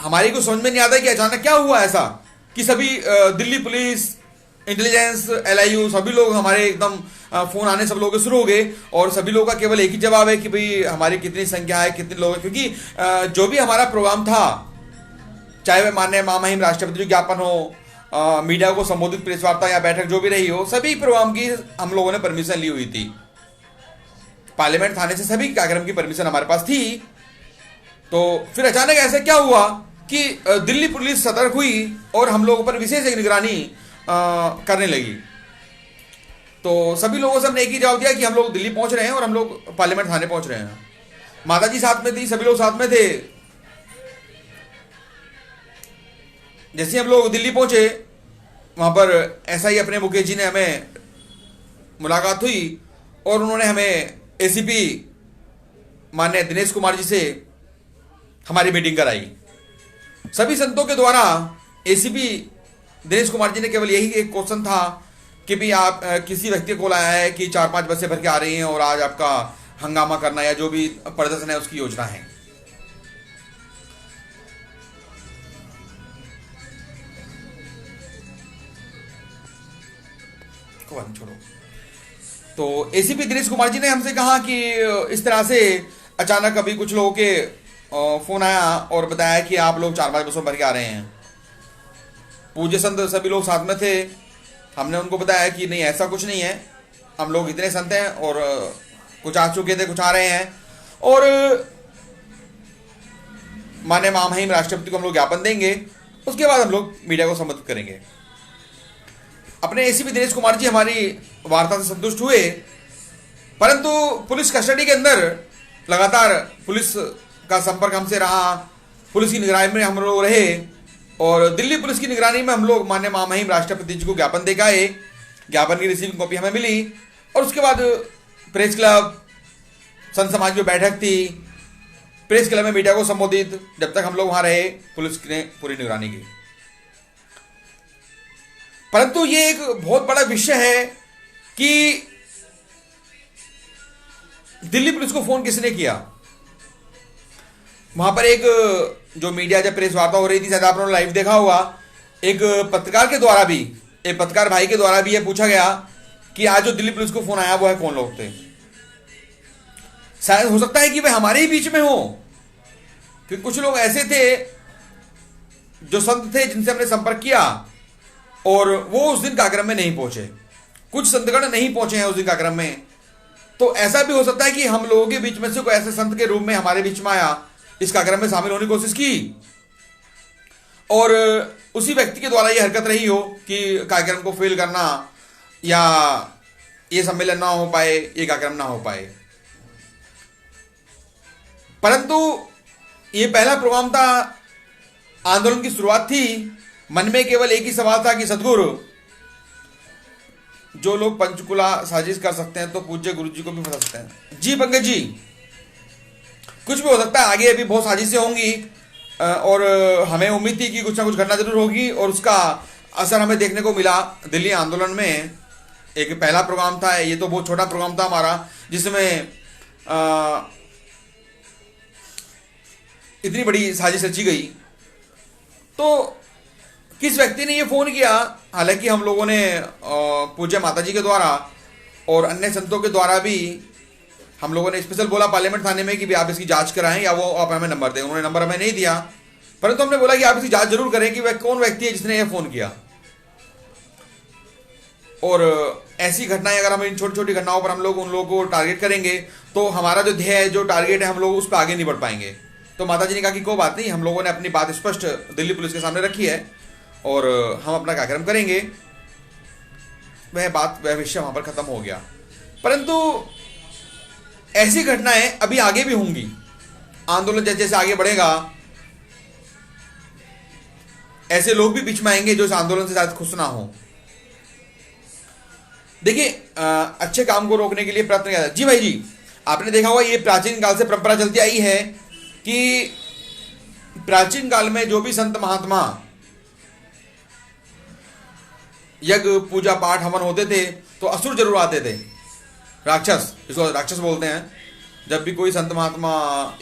हमारी को समझ में नहीं आता कि अचानक क्या हुआ ऐसा कि सभी दिल्ली पुलिस, इंटेलिजेंस, LIU सभी लोग हमारे एकदम फ़ोन आने सब लोगों के शुरू हो गए और सभी लोगों का केवल एक ही जवाब है कि भाई हमारी कितनी संख्या है, कितने लोग हैं। क्योंकि जो भी हमारा प्रोग्राम था, चाहे वह माननीय महामहिम राष्ट्रपति ज्ञापन हो, मीडिया को संबोधित प्रेस वार्ता या बैठक जो भी रही हो, सभी प्रोग्राम की हम लोगों ने परमिशन ली हुई थी। पार्लियामेंट थाने से सभी कार्यक्रम की परमिशन हमारे पास थी। तो फिर अचानक ऐसा क्या हुआ कि दिल्ली पुलिस सतर्क हुई और हम लोगों पर विशेष एक निगरानी करने लगी। तो सभी लोगों से हमने एक ही जवाब दिया कि हम लोग दिल्ली पहुंच रहे हैं और हम लोग पार्लियामेंट थाने पहुंच रहे हैं। माता जी साथ में थी, सभी लोग साथ में थे। जैसे हम लोग दिल्ली पहुंचे, वहां पर SI अपने मुकेश जी ने हमें मुलाकात हुई और उन्होंने हमें ACP माननीय दिनेश कुमार जी से हमारी मीटिंग कराई। सभी संतों के द्वारा ACP दिनेश कुमार जी ने केवल यही एक क्वेश्चन था कि भी आप किसी व्यक्ति को लाया है कि 4-5 बसें भर के आ रही हैं और आज आपका हंगामा करना या जो भी प्रदर्शन है उसकी योजना है। छोड़ो। तो ACP दिनेश कुमार जी ने हमसे कहा कि इस तरह से अचानक अभी कुछ लोगों के फोन आया और बताया कि आप लोग 4-5 बसों भर के आ रहे हैं। पूज्य संत सभी लोग साथ में थे। हमने उनको बताया कि नहीं ऐसा कुछ नहीं है, हम लोग इतने संत हैं और कुछ आ चुके थे, कुछ आ रहे हैं और माननीय महामहिम राष्ट्रपति को हम लोग ज्ञापन देंगे, उसके बाद हम लोग मीडिया को संबोधित करेंगे। अपने ACP दिनेश कुमार जी हमारी वार्ता से संतुष्ट हुए, परंतु पुलिस कस्टडी के अंदर लगातार पुलिस का संपर्क हमसे रहा, पुलिस की निगरानी में हम लोग रहे और दिल्ली पुलिस की निगरानी में हम लोग माननीय महामहिम राष्ट्रपति जी को ज्ञापन देकर आए। ज्ञापन की रिसीविंग कॉपी हमें मिली और उसके बाद प्रेस क्लब, संत समाज की बैठक थी, प्रेस क्लब में मीडिया को संबोधित, जब तक हम लोग वहां रहे पुलिस ने पूरी निगरानी की। परंतु ये एक बहुत बड़ा विषय है कि दिल्ली पुलिस को फोन किसने किया। वहां पर एक जो मीडिया जब प्रेस वार्ता हो रही थी, शायद आपने लाइव देखा होगा, एक पत्रकार के द्वारा भी, एक पत्रकार भाई के द्वारा भी यह पूछा गया कि आज जो दिल्ली पुलिस को फोन आया वो है कौन लोग थे। शायद हो सकता है कि वे हमारे ही बीच में हो, क्योंकि कुछ लोग ऐसे थे जो संत थे जिनसे हमने संपर्क किया और वो उस दिन कार्यक्रम में नहीं पहुंचे, कुछ संतगण नहीं पहुंचे हैं उस दिन कार्यक्रम में। तो ऐसा भी हो सकता है कि हम लोगों के बीच में से कोई ऐसे संत के रूप में हमारे बीच में आया, इस कार्यक्रम में शामिल होने की कोशिश की और उसी व्यक्ति के द्वारा ये हरकत रही हो कि कार्यक्रम को फेल करना या ये सम्मेलन ना हो पाए, ये कार्यक्रम ना हो पाए। परंतु ये पहला प्रोग्राम था, आंदोलन की शुरुआत थी। मन में केवल एक ही सवाल था कि सदगुरु, जो लोग पंचकुला साजिश कर सकते हैं तो पूज्य गुरु जी को भी फंसा सकते हैं। जी पंकज जी, कुछ भी हो सकता है, आगे अभी बहुत साजिशें होंगी और हमें उम्मीद थी कि कुछ ना कुछ घटना जरूर होगी और उसका असर हमें देखने को मिला। दिल्ली आंदोलन में एक पहला प्रोग्राम था, ये तो बहुत छोटा प्रोग्राम था हमारा, जिसमें इतनी बड़ी साजिश रची गई। तो किस व्यक्ति ने ये फोन किया, हालांकि हम लोगों ने पूज्य माता जी के द्वारा और अन्य संतों के द्वारा भी हम लोगों ने स्पेशल बोला पार्लियामेंट थाने में कि भी आप इसकी जांच कराएं या वो आप हमें नंबर दें। उन्होंने नंबर हमें नहीं दिया, परंतु हमने बोला कि आप इसकी जांच जरूर करें कि वह कौन व्यक्ति है जिसने यह फोन किया। और ऐसी घटनाएं अगर हम इन छोटी छोटी घटनाओं पर हम लोग उन लोगों को टारगेट करेंगे तो हमारा जो ध्येय है, जो टारगेट है, हम लोग उस पर आगे नहीं बढ़ पाएंगे। तो माता जी ने कहा कि कोई बात नहीं, हम लोगों ने अपनी बात स्पष्ट दिल्ली पुलिस के सामने रखी है और हम अपना कार्यक्रम करेंगे। वह विषय वहां पर खत्म हो गया। परंतु ऐसी घटनाएं अभी आगे भी होंगी। आंदोलन जैसे जैसे आगे बढ़ेगा ऐसे लोग भी बीच में आएंगे जो इस आंदोलन से शायद खुश ना हो। देखिए, अच्छे काम को रोकने के लिए प्रयत्न किया जाए। जी भाई जी, आपने देखा होगा ये प्राचीन काल से परंपरा चलती आई है कि प्राचीन काल में जो भी संत महात्मा यज्ञ पूजा पाठ हवन होते थे तो असुर जरूर आते थे, राक्षस, इसको राक्षस बोलते हैं। जब भी कोई संत महात्मा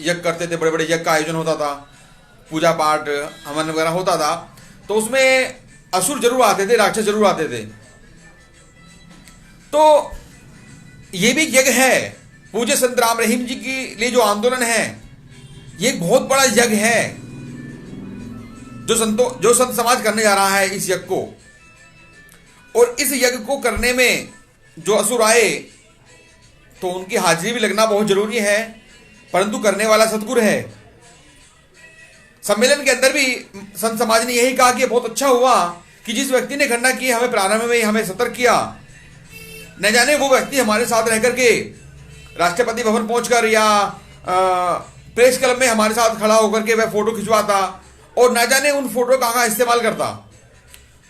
यज्ञ करते थे, बड़े बड़े यज्ञ का आयोजन होता था, पूजा पाठ हवन वगैरह होता था, तो उसमें असुर जरूर आते थे, राक्षस जरूर आते थे। तो ये भी यज्ञ है। पूज्य संत राम रहीम जी के लिए जो आंदोलन है ये एक बहुत बड़ा यज्ञ है जो संत समाज करने जा रहा है इस यज्ञ को। और इस यज्ञ को करने में जो असुर आए तो उनकी हाजिरी भी लगना बहुत जरूरी है, परंतु करने वाला सतगुरु है। सम्मेलन के अंदर भी संत समाज ने यही कहा कि बहुत अच्छा हुआ कि जिस व्यक्ति ने घटना की हमें प्रारंभ में ही हमें सतर्क किया, न जाने वो व्यक्ति हमारे साथ रह करके राष्ट्रपति भवन पहुंचकर या प्रेस क्लब में हमारे साथ खड़ा होकर के वह फोटो खिंचवाता और न जाने उन फोटो का इस्तेमाल करता।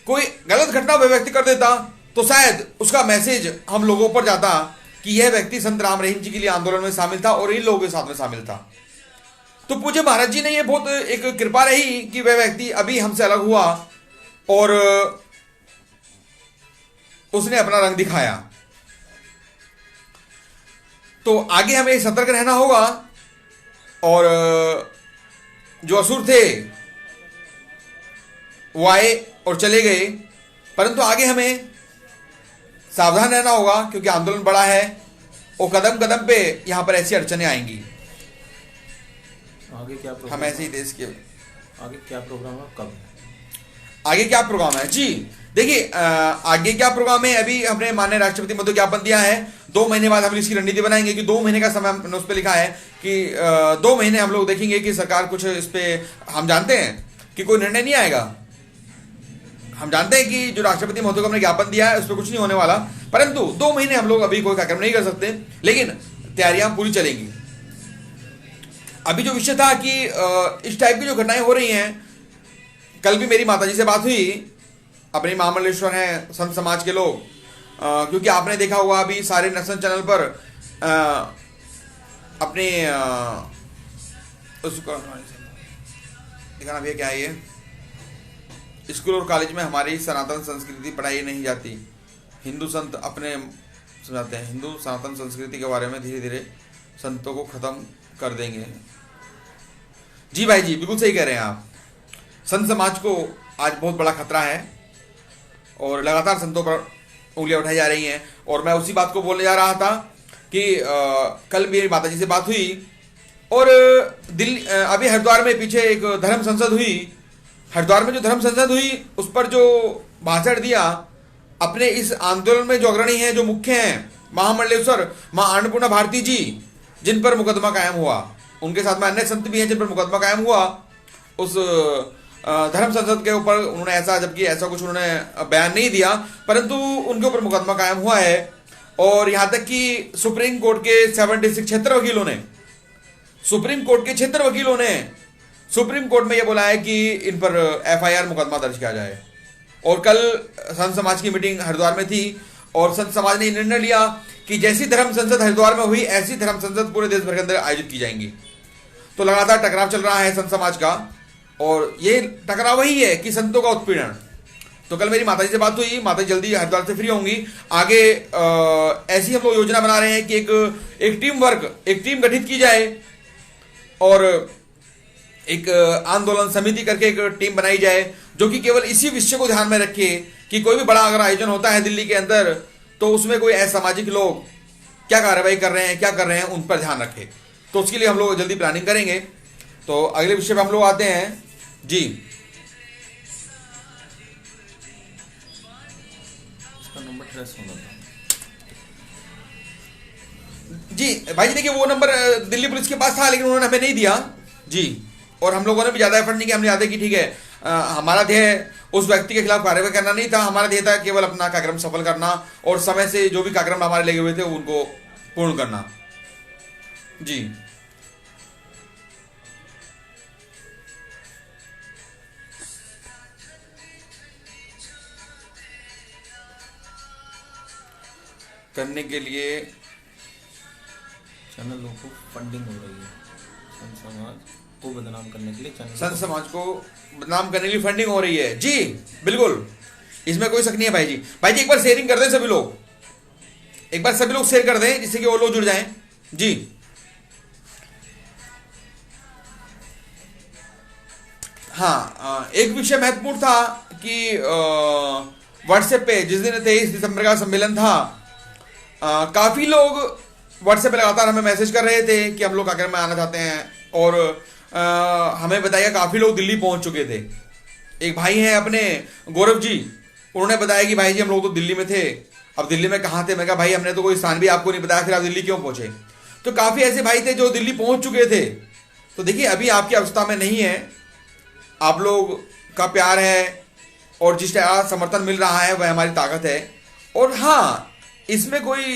कोई गलत घटना वह व्यक्ति कर देता तो शायद उसका मैसेज हम लोगों पर जाता कि यह व्यक्ति संत राम रहीम जी के लिए आंदोलन में शामिल था और इन लोगों के साथ में शामिल था। तो पूज्य महाराज जी ने यह बहुत एक कृपा रही कि वह व्यक्ति अभी हमसे अलग हुआ और उसने अपना रंग दिखाया। तो आगे हमें सतर्क रहना होगा। और जो असुर थे वो आए और चले गए, परंतु आगे हमें सावधान रहना होगा क्योंकि आंदोलन बड़ा है और कदम कदम पे यहां पर ऐसी अड़चनें आएंगी। आगे क्या प्रोग्राम, हम ऐसे ही देश के आगे क्या प्रोग्राम है, कब आगे क्या प्रोग्राम है? जी देखिए, आगे क्या प्रोग्राम है, अभी हमने माननीय राष्ट्रपति महोदय को ज्ञापन दिया है। 2 महीने बाद हम इसकी रणनीति बनाएंगे कि 2 महीने का समय हमने उस पर लिखा है कि 2 महीने हम लोग देखेंगे कि सरकार कुछ इस पे, हम जानते हैं कि कोई निर्णय नहीं आएगा। हम जानते हैं कि जो राष्ट्रपति महोदय को हमने ज्ञापन दिया है उस पर कुछ नहीं होने वाला, परंतु 2 महीने हम लोग अभी कोई कार्यक्रम नहीं कर सकते, लेकिन तैयारियां पूरी चलेंगी। अभी जो विषय था कि इस टाइप की जो घटनाएं हो रही हैं, कल भी मेरी माताजी से बात हुई, अपने महामंडलेश्वर हैं संत समाज के लोग, क्योंकि आपने देखा होगा अभी सारे नेशनल चैनल पर अपने उसका दिखाना भैया क्या है, ये स्कूल और कॉलेज में हमारी सनातन संस्कृति पढ़ाई नहीं जाती। हिंदू संत अपने समझाते हैं, हिंदू सनातन संस्कृति के बारे में धीरे धीरे संतों को खत्म कर देंगे। जी भाई जी, बिल्कुल सही कह रहे हैं आप। संत समाज को आज बहुत बड़ा खतरा है और लगातार संतों पर उंगलियां उठाई जा रही हैं। और मैं उसी बात को बोलने जा रहा था कि कल मेरी माताजी से बात हुई और दिल्ली अभी हरिद्वार में पीछे एक धर्म संसद हुई। हरिद्वार में जो धर्म संसद हुई उस पर जो भाषण दिया, अपने इस आंदोलन में जो अग्रणी हैं, जो मुख्य हैं, महामंडलेश्वर मां अन्नपूर्णा भारती जी, जिन पर मुकदमा कायम हुआ, उनके साथ में अन्य संत भी हैं जिन पर मुकदमा कायम हुआ। उस धर्म संसद के ऊपर उन्होंने ऐसा, जबकि ऐसा कुछ उन्होंने बयान नहीं दिया, परंतु उनके ऊपर मुकदमा कायम हुआ है। और यहां तक कि सुप्रीम कोर्ट के 76 क्षेत्र वकीलों ने, सुप्रीम कोर्ट के क्षेत्र वकीलों ने सुप्रीम कोर्ट में यह बोला है कि इन पर FIR मुकदमा दर्ज किया जाए। और कल संत समाज की मीटिंग हरिद्वार में थी और संत समाज ने निर्णय लिया कि जैसी धर्म संसद हरिद्वार में हुई ऐसी धर्म संसद पूरे देश भर के अंदर आयोजित की जाएंगी। तो लगातार टकराव चल रहा है संत समाज का और ये टकराव वही है कि संतों का उत्पीड़न। तो कल मेरी माताजी से बात हुई, माताजी जल्दी हरिद्वार से फ्री होंगी। आगे ऐसी हम लोग योजना बना रहे हैं कि एक टीम वर्क, एक टीम गठित की जाए और एक आंदोलन समिति करके एक टीम बनाई जाए जो कि केवल इसी विषय को ध्यान में रखे कि कोई भी बड़ा अगर आयोजन होता है दिल्ली के अंदर तो उसमें कोई असामाजिक लोग क्या कार्रवाई कर रहे हैं, क्या कर रहे हैं, उन पर ध्यान रखे। तो उसके लिए हम लोग जल्दी प्लानिंग करेंगे। तो अगले विषय पे हम लोग आते हैं। जी, इसका नंबर ट्रेस होना था। जी भाई जी देखिए, वो नंबर दिल्ली पुलिस के पास था, लेकिन उन्होंने हमें नहीं दिया जी। और हम लोगों ने भी ज़्यादा एफर्ट नहीं किया। हमने याद है कि ठीक है, हमारा ध्येय उस व्यक्ति के खिलाफ कार्रवाई करना नहीं था, हमारा ध्येय था केवल अपना कार्यक्रम सफल करना और समय से जो भी कार्यक्रम हमारे लगे हुए थे उनको पूर्ण करना जी। करने के लिए चैनलों को फंडिंग हो रही है, संत समाज को बदनाम करने के लिए संत समाज को बदनाम करने के लिए फंडिंग हो रही है जी। बिल्कुल, इसमें कोई शक नहीं है भाई जी। भाई जी एक बार शेयरिंग कर दें सभी लोग, एक बार सभी लोग शेयर कर दें जिससे कि वो लोग जुड़ जाएं जी। हाँ, एक विषय महत्वपूर्ण था कि व्हाट्सएप पे जिस दिन 23 दिसंबर का सम्मेलन था, काफी लोग व्हाट्सएप पे लगातार हमें मैसेज कर रहे थे कि हम लोग कार्यक्रम में आना चाहते हैं और हमें बताया काफी लोग दिल्ली पहुंच चुके थे। एक भाई हैं अपने गौरव जी, उन्होंने बताया कि भाई जी हम लोग तो दिल्ली में थे। अब दिल्ली में कहाँ थे? मैं कहा भाई हमने तो कोई स्थान भी आपको नहीं बताया, फिर आप दिल्ली क्यों पहुंचे? तो काफी ऐसे भाई थे जो दिल्ली पहुंच चुके थे। तो देखिए अभी आपकी अवस्था में नहीं है, आप लोग का प्यार है और जिस तरह समर्थन मिल रहा है वह हमारी ताकत है। और हाँ, इसमें कोई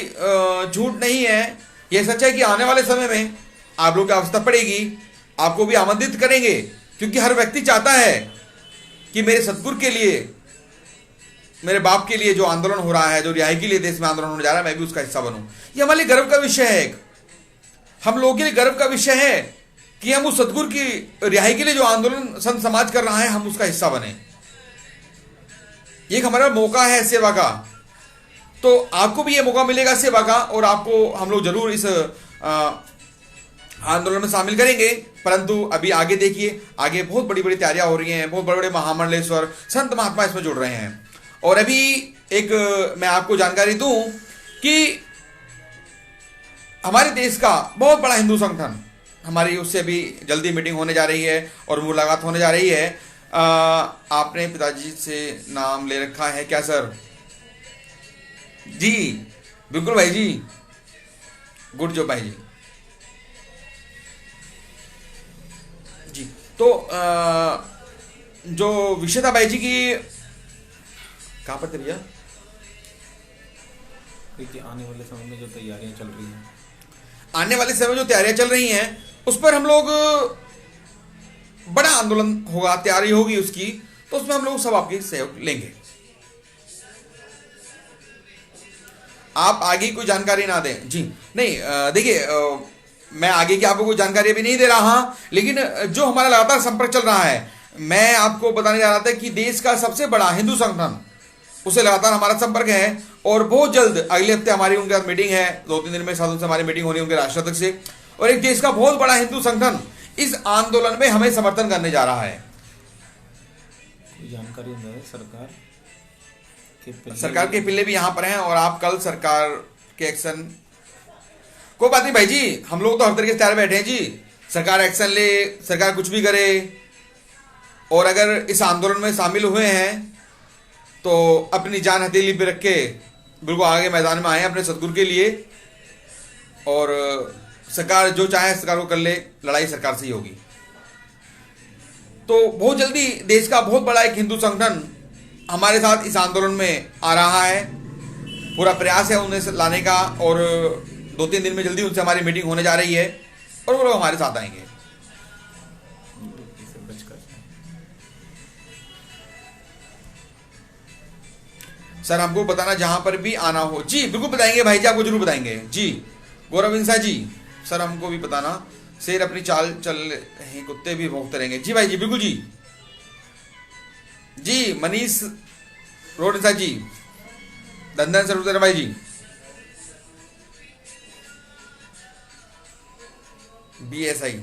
झूठ नहीं है, यह सच है कि आने वाले समय में आप लोग की आवश्यकता पड़ेगी, आपको भी आमंत्रित करेंगे, क्योंकि हर व्यक्ति चाहता है कि मेरे सतगुरु के लिए, मेरे बाप के लिए जो आंदोलन हो रहा है, जो रिहाई के लिए देश में आंदोलन होने जा रहा है, मैं भी उसका हिस्सा बनूं। ये हमारे लिए गर्व का विषय है, एक हम लोगों के लिए गर्व का विषय है कि हम उस सतगुरु की रिहाई के लिए जो आंदोलन संत समाज कर रहा है, हम उसका हिस्सा बने। ये हमारा मौका है सेवा का, तो आपको भी ये मौका मिलेगा सेवा का और आपको हम लोग जरूर इस आंदोलन में शामिल करेंगे। परंतु अभी आगे देखिए, आगे बहुत बड़ी बड़ी तैयारियां हो रही हैं, बहुत बड़े बड़े महामंडलेश्वर संत महात्मा इसमें जुड़ रहे हैं। और अभी एक मैं आपको जानकारी दूं कि हमारे देश का बहुत बड़ा हिंदू संगठन, हमारी उससे अभी जल्दी मीटिंग होने जा रही है और मुलाकात होने जा रही है। आपने पिताजी से नाम ले रखा है क्या सर? जी बिल्कुल भाई जी, गुड जॉब भाई जी। जी तो जो विषय था भाई जी की, कहां पर थे भैया? आने वाले समय में जो तैयारियां चल रही हैं, आने वाले समय जो तैयारियां चल रही हैं उस पर हम लोग बड़ा आंदोलन होगा, तैयारी होगी उसकी, तो उसमें हम लोग सब आपकी सहयोग लेंगे। आप आगे कोई जानकारी ना दें जी। नहीं देखिए, मैं आगे की आपको कोई जानकारी अभी नहीं दे रहा, लेकिन जो हमारा लगातार संपर्क चल रहा है, मैं आपको बताने जा रहा था कि देश का सबसे बड़ा हिंदू संगठन, उससे लगातार हमारा संपर्क है और बहुत जल्द अगले हफ्ते हमारी उनके साथ मीटिंग है, 2-3 दिन में साथ उनसे हमारी मीटिंग होनी है उनके राष्ट्राध्यक्ष से। और एक देश का बहुत बड़ा हिंदू संगठन इस आंदोलन में हमें समर्थन करने जा रहा है। कोई जानकारी नहीं है? सरकार के पिल्ले भी यहां पर हैं और आप कल सरकार के एक्शन, कोई बात नहीं भाई जी, हम लोग तो हर तरीके से तैयार बैठे हैं जी। सरकार एक्शन ले, सरकार कुछ भी करे, और अगर इस आंदोलन में शामिल हुए हैं तो अपनी जान हथेली पे रख के बिल्कुल आगे मैदान में आए अपने सतगुरु के लिए। और सरकार जो चाहे सरकार को कर ले, लड़ाई सरकार से ही होगी। तो बहुत जल्दी देश का बहुत बड़ा एक हिंदू संगठन हमारे साथ इस आंदोलन में आ रहा है। पूरा प्रयास है उन्हें लाने का और 2-3 दिन में जल्दी उनसे हमारी मीटिंग होने जा रही है और वो लोग हमारे साथ आएंगे। सर हमको बताना जहां पर भी आना हो। जी बिल्कुल बताएंगे भाई जी, आपको जरूर बताएंगे जी। गौरव इंसा जी, सर हमको भी बताना। शेर अपनी चाल चल रहे, कुत्ते भी भौंकते रहेंगे। जी भाई जी बिल्कुल जी। जी मनीष रोड इंसा जी, धन सर उतर भाई जी। BSI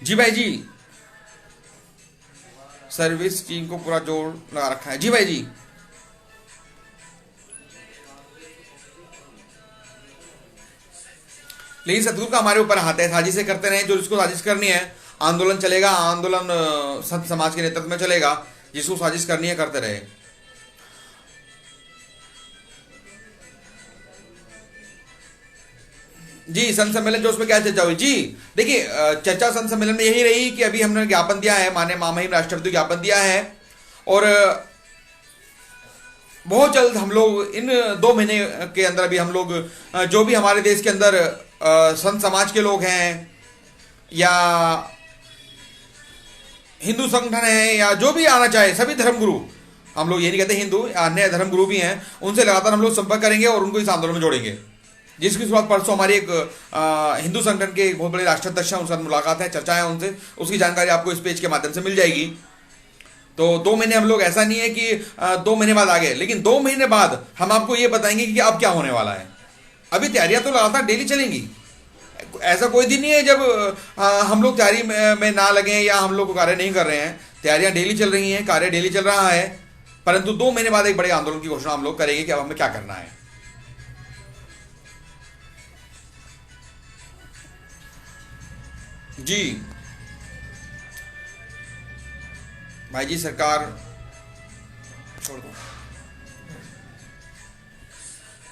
जी भाई जी, सर्विस टीम को पूरा जोर लगा रखा है। जी भाई जी। लेकिन सतगुरु का हमारे ऊपर हाथ है, साजिशें करते रहे, जो जिसको साजिश करनी है, आंदोलन चलेगा, आंदोलन संत समाज के नेतृत्व में चलेगा, जिसको साजिश करनी है करते रहे। जी, संत सम्मेलन जो उसमें क्या चर्चा हुई? जी देखिए, चर्चा संत सम्मेलन में यही रही कि अभी हमने ज्ञापन दिया है, माननीय महामहिम राष्ट्रपति ज्ञापन दिया है, और बहुत जल्द हम लोग इन 2 महीने के अंदर अभी हम लोग जो भी हमारे देश के अंदर संत समाज के लोग हैं या हिंदू संगठन है या जो भी आना चाहे, सभी धर्मगुरु, हम लोग ये नहीं कहते हिंदू, अन्य धर्मगुरु भी हैं, उनसे लगातार हम लोग संपर्क करेंगे और उनको इस आंदोलन में जोड़ेंगे। जिसकी शुरुआत परसों हमारी एक हिंदू संगठन के एक बहुत बड़े राष्ट्राध्यक्ष हैं, उनसे मुलाकात है, चर्चा है उनसे, उसकी जानकारी आपको इस पेज के माध्यम से मिल जाएगी। तो 2 महीने हम लोग, ऐसा नहीं है कि 2 महीने बाद आ गए, लेकिन 2 महीने बाद हम आपको ये बताएंगे कि अब क्या होने वाला है। अभी तैयारियां तो लगातार डेली चलेंगी, ऐसा कोई दिन नहीं है जब हम लोग तैयारी में ना लगे या हम लोग कार्य नहीं कर रहे हैं। तैयारियां डेली चल रही हैं, कार्य डेली चल रहा है, परंतु 2 महीने बाद एक बड़े आंदोलन की घोषणा हम लोग करेंगे कि अब हमें क्या करना है। जी भाई जी, सरकार छोड़ दो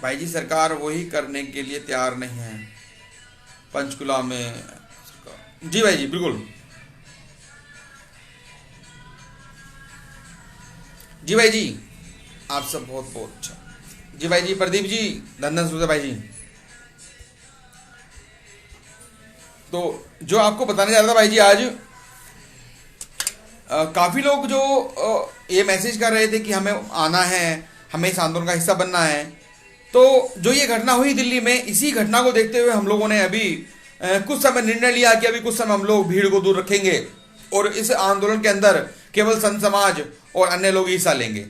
भाई जी, सरकार वही करने के लिए तैयार नहीं है पंचकुला में। जी भाई जी, बिल्कुल जी भाई जी, आप सब बहुत बहुत अच्छा। जी भाई जी, प्रदीप जी, धन सूर्य भाई जी। तो जो आपको बताने जा रहा था भाई जी, आज काफ़ी लोग जो ये मैसेज कर रहे थे कि हमें आना है, हमें इस आंदोलन का हिस्सा बनना है। तो जो ये घटना हुई दिल्ली में, इसी घटना को देखते हुए हम लोगों ने अभी कुछ समय निर्णय लिया कि अभी कुछ समय हम लोग भीड़ को दूर रखेंगे और इस आंदोलन के अंदर केवल संत समाज और अन्य लोग हिस्सा लेंगे।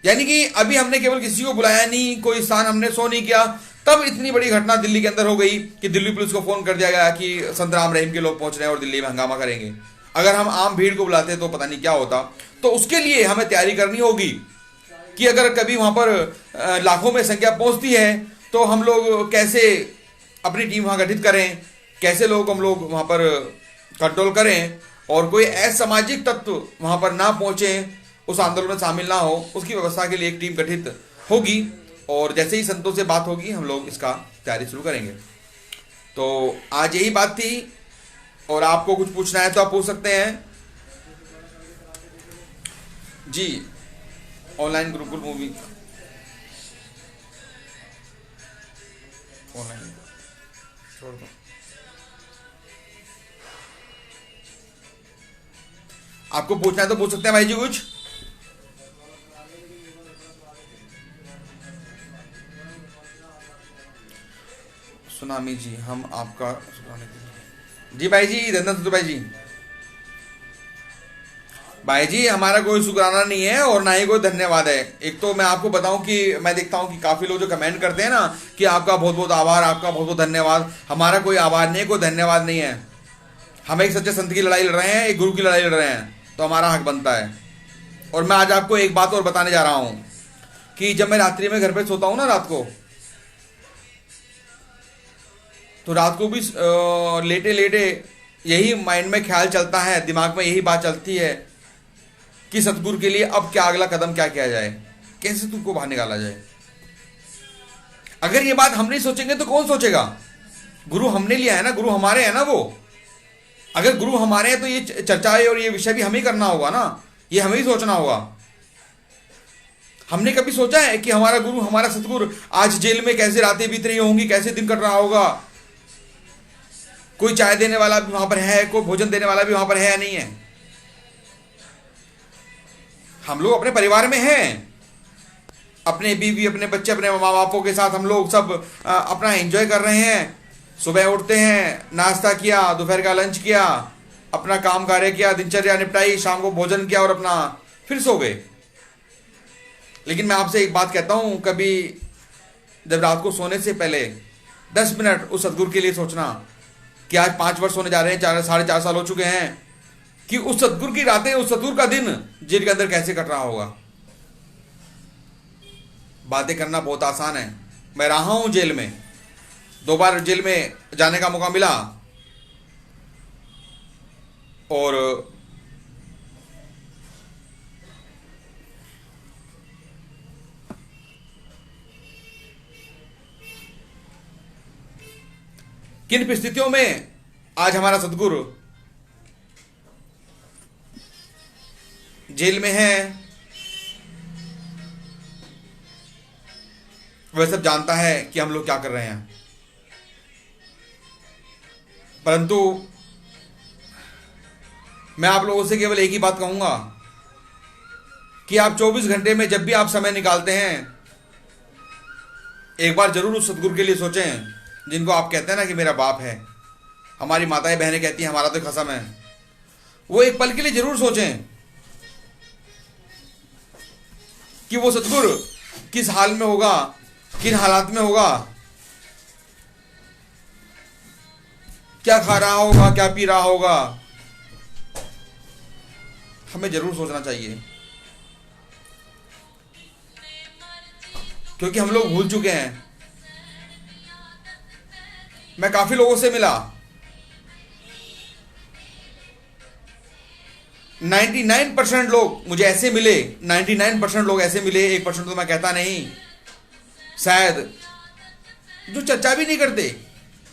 यानी कि अभी हमने केवल किसी को बुलाया नहीं, कोई स्थान हमने शो नहीं किया, तब इतनी बड़ी घटना दिल्ली के अंदर हो गई कि दिल्ली पुलिस को फोन कर दिया गया कि संत राम रहीम के लोग पहुंच रहे हैं और दिल्ली में हंगामा करेंगे। अगर हम आम भीड़ को बुलाते तो पता नहीं क्या होता। तो उसके लिए हमें तैयारी करनी होगी कि अगर कभी वहां पर लाखों में संख्या पहुंचती है तो हम लोग कैसे अपनी टीम वहां गठित करें, कैसे लोग हम लोग वहां पर कंट्रोल करें और कोई असामाजिक तत्व वहां पर ना पहुंचे, उस आंदोलन में शामिल ना हो, उसकी व्यवस्था के लिए एक टीम गठित होगी। और जैसे ही संतों से बात होगी हम लोग इसका तैयारी शुरू करेंगे। तो आज यही बात थी, और आपको कुछ पूछना है तो आप पूछ सकते हैं। जी, ऑनलाइन गुरुकुल मूवी ऑनलाइन छोड़ दो। आपको पूछना है तो पूछ सकते हैं भाई जी कुछ। सुनामी जी, हम आपका जी भाई जी, धन्यवाद भाई जी, हमारा कोई शुक्राना नहीं है और ना ही कोई धन्यवाद है। एक तो मैं आपको बताऊं कि मैं देखता हूं कि काफी लोग जो कमेंट करते हैं ना कि आपका बहुत बहुत आभार, आपका बहुत बहुत धन्यवाद। हमारा कोई आभार नहीं है, कोई धन्यवाद नहीं है। हम एक सच्चे संत की लड़ाई लड़ रहे हैं, एक गुरु की लड़ाई लड़ रहे हैं, तो हमारा हक बनता है। और मैं आज आपको एक बात और बताने जा रहा हूं कि जब मैं रात्रि में घर पे सोता हूं ना रात को, तो रात को भी लेटे लेटे यही माइंड में ख्याल चलता है, दिमाग में यही बात चलती है कि सतगुरु के लिए अब क्या अगला कदम क्या किया जाए, कैसे तुमको बाहर निकाला जाए। अगर ये बात हम नहीं सोचेंगे तो कौन सोचेगा? गुरु हमने लिया है ना, गुरु हमारे हैं ना। वो अगर गुरु हमारे हैं तो ये चर्चा और ये विषय भी हमें करना होगा ना, ये हमें ही सोचना होगा। हमने कभी सोचा है कि हमारा गुरु, हमारा सतगुरु आज जेल में कैसे रातें बीत रही होंगी, कैसे दिन कट रहा होगा? कोई चाय देने वाला भी वहां पर है, कोई भोजन देने वाला भी वहां पर है या नहीं है? हम लोग अपने परिवार में हैं, अपने बीवी, अपने बच्चे, अपने माँ बापों के साथ हम लोग सब अपना एंजॉय कर रहे हैं। सुबह उठते हैं, नाश्ता किया, दोपहर का लंच किया, अपना काम कार्य किया, दिनचर्या निपटाई, शाम को भोजन किया और अपना फिर सो गए। लेकिन मैं आपसे एक बात कहता हूं, कभी जब रात को सोने से पहले 10 मिनट उस सदगुरु के लिए सोचना कि आज 5 वर्ष होने जा रहे हैं, 4.5 साल हो चुके हैं, कि उस सतगुरु की रातें, उस सतगुरु का दिन जेल के अंदर कैसे कट रहा होगा। बातें करना बहुत आसान है, मैं रहा हूं जेल में, 2 बार जेल में जाने का मौका मिला और किन परिस्थितियों में आज हमारा सदगुरु जेल में है वह सब जानता है कि हम लोग क्या कर रहे हैं। परंतु मैं आप लोगों से केवल एक ही बात कहूंगा कि आप 24 घंटे में जब भी आप समय निकालते हैं, एक बार जरूर उस सदगुरु के लिए सोचें जिनको आप कहते हैं ना कि मेरा बाप है, हमारी माताएं बहनें कहती हैं हमारा तो कसम है। वो एक पल के लिए जरूर सोचें कि वो सदगुरु किस हाल में होगा, किन हालात में होगा, क्या खा रहा होगा, क्या पी रहा होगा। हमें जरूर सोचना चाहिए, क्योंकि हम लोग भूल चुके हैं। मैं काफी लोगों से मिला, 99% लोग मुझे ऐसे मिले, 99% लोग ऐसे मिले, 1% तो मैं कहता नहीं शायद, जो चर्चा भी नहीं करते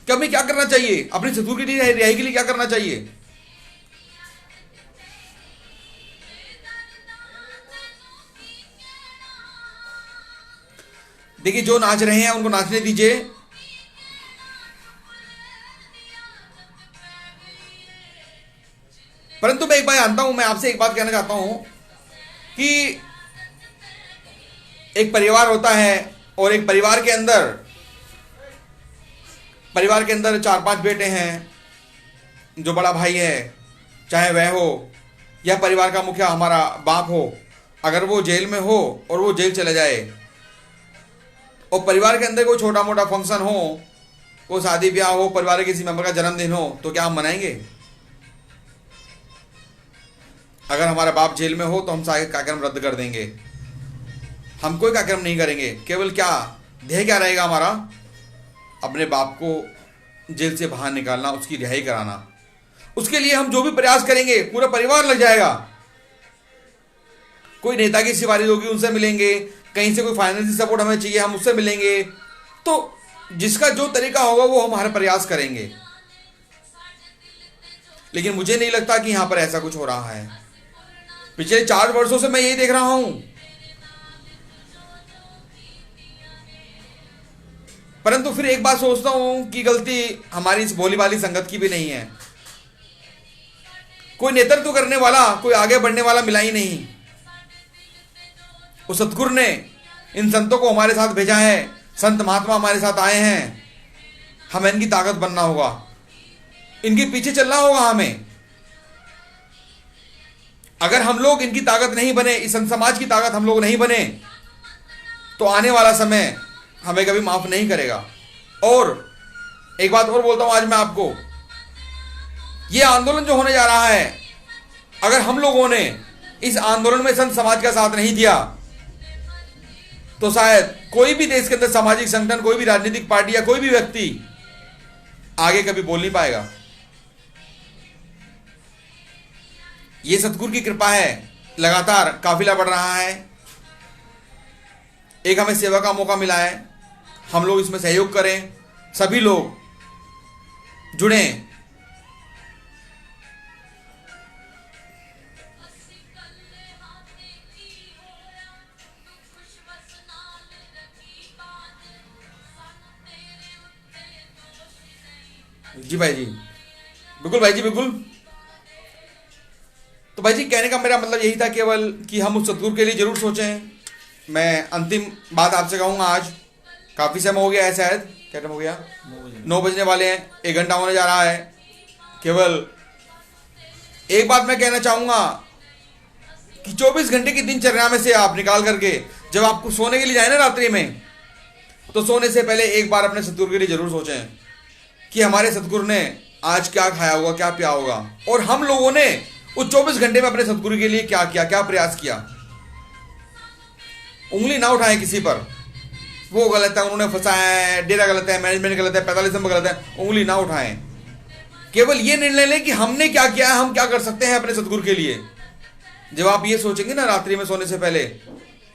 कि हमें क्या करना चाहिए, अपनी सदगुरु की रिहाई के लिए क्या करना चाहिए। देखिए, जो नाच रहे हैं उनको नाचने दीजिए, परंतु मैं एक बात जानता हूं, मैं आपसे एक बात कहना चाहता हूं कि एक परिवार होता है और एक परिवार के अंदर 4-5 बेटे हैं, जो बड़ा भाई है चाहे वह हो या परिवार का मुखिया हमारा बाप हो, अगर वो जेल में हो और वो जेल चले जाए और परिवार के अंदर कोई छोटा मोटा फंक्शन हो, कोई शादी ब्याह हो, परिवार के किसी मेंबर का जन्मदिन हो, तो क्या हम मनाएंगे? अगर हमारा बाप जेल में हो तो हम सारे कार्यक्रम रद्द कर देंगे, हम कोई कार्यक्रम नहीं करेंगे। केवल क्या ध्येय क्या रहेगा हमारा? अपने बाप को जेल से बाहर निकालना, उसकी रिहाई कराना। उसके लिए हम जो भी प्रयास करेंगे पूरा परिवार लग जाएगा। कोई नेता की सिफारिश होगी, उनसे मिलेंगे, कहीं से कोई फाइनेंशियल सपोर्ट हमें चाहिए, हम उससे मिलेंगे। तो जिसका जो तरीका होगा वो हमारे प्रयास करेंगे। लेकिन मुझे नहीं लगता कि यहां पर ऐसा कुछ हो रहा है। पिछले 4 वर्षों से मैं यही देख रहा हूं। परंतु फिर एक बात सोचता हूं कि गलती हमारी इस भोली भाली संगत की भी नहीं है। कोई नेतृत्व करने वाला, कोई आगे बढ़ने वाला मिला ही नहीं। उस सतगुरु ने इन संतों को हमारे साथ भेजा है, संत महात्मा हमारे साथ आए हैं। हमें इनकी ताकत बनना होगा, इनके पीछे चलना होगा हमें। अगर हम लोग इनकी ताकत नहीं बने, इस संत समाज की ताकत हम लोग नहीं बने, तो आने वाला समय हमें कभी माफ नहीं करेगा। और एक बात और बोलता हूं आज मैं आपको, यह आंदोलन जो होने जा रहा है, अगर हम लोगों ने इस आंदोलन में संत समाज का साथ नहीं दिया तो शायद कोई भी देश के अंदर सामाजिक संगठन, कोई भी राजनीतिक पार्टी या कोई भी व्यक्ति आगे कभी बोल नहीं पाएगा। यह सतगुरु की कृपा है, लगातार काफिला बढ़ रहा है। एक हमें सेवा का मौका मिला है, हम लोग इसमें सहयोग करें, सभी लोग जुड़ें। जी भाई जी, बिल्कुल भाई जी, बिल्कुल। तो भाई जी, कहने का मेरा मतलब यही था केवल कि हम उस सतगुरु के लिए जरूर सोचें। मैं अंतिम बात आपसे कहूंगा, आज काफ़ी समय हो गया है, शायद क्या टाइम हो गया, 9 बजने वाले हैं, 1 घंटा होने जा रहा है। केवल एक बात मैं कहना चाहूँगा कि 24 घंटे की दिनचर्या में से आप निकाल करके जब आपको सोने के लिए जाए ना रात्रि में, तो सोने से पहले एक बार अपने सतगुरु के लिए जरूर सोचें कि हमारे सतगुरु ने आज क्या खाया होगा, क्या पिया होगा, और हम लोगों ने उस 24 घंटे में अपने सतगुरु के लिए क्या किया, क्या प्रयास किया। उंगली ना उठाएं किसी पर, वो गलत है, उन्होंने फंसाया है, डेरा गलत है, मैनेजमेंट गलत है, 45 नंबर गलत है, उंगली ना उठाएं। केवल ये निर्णय लें कि हमने क्या किया है, हम क्या कर सकते हैं अपने सदगुरु के लिए। जब आप ये सोचेंगे ना रात्रि में सोने से पहले,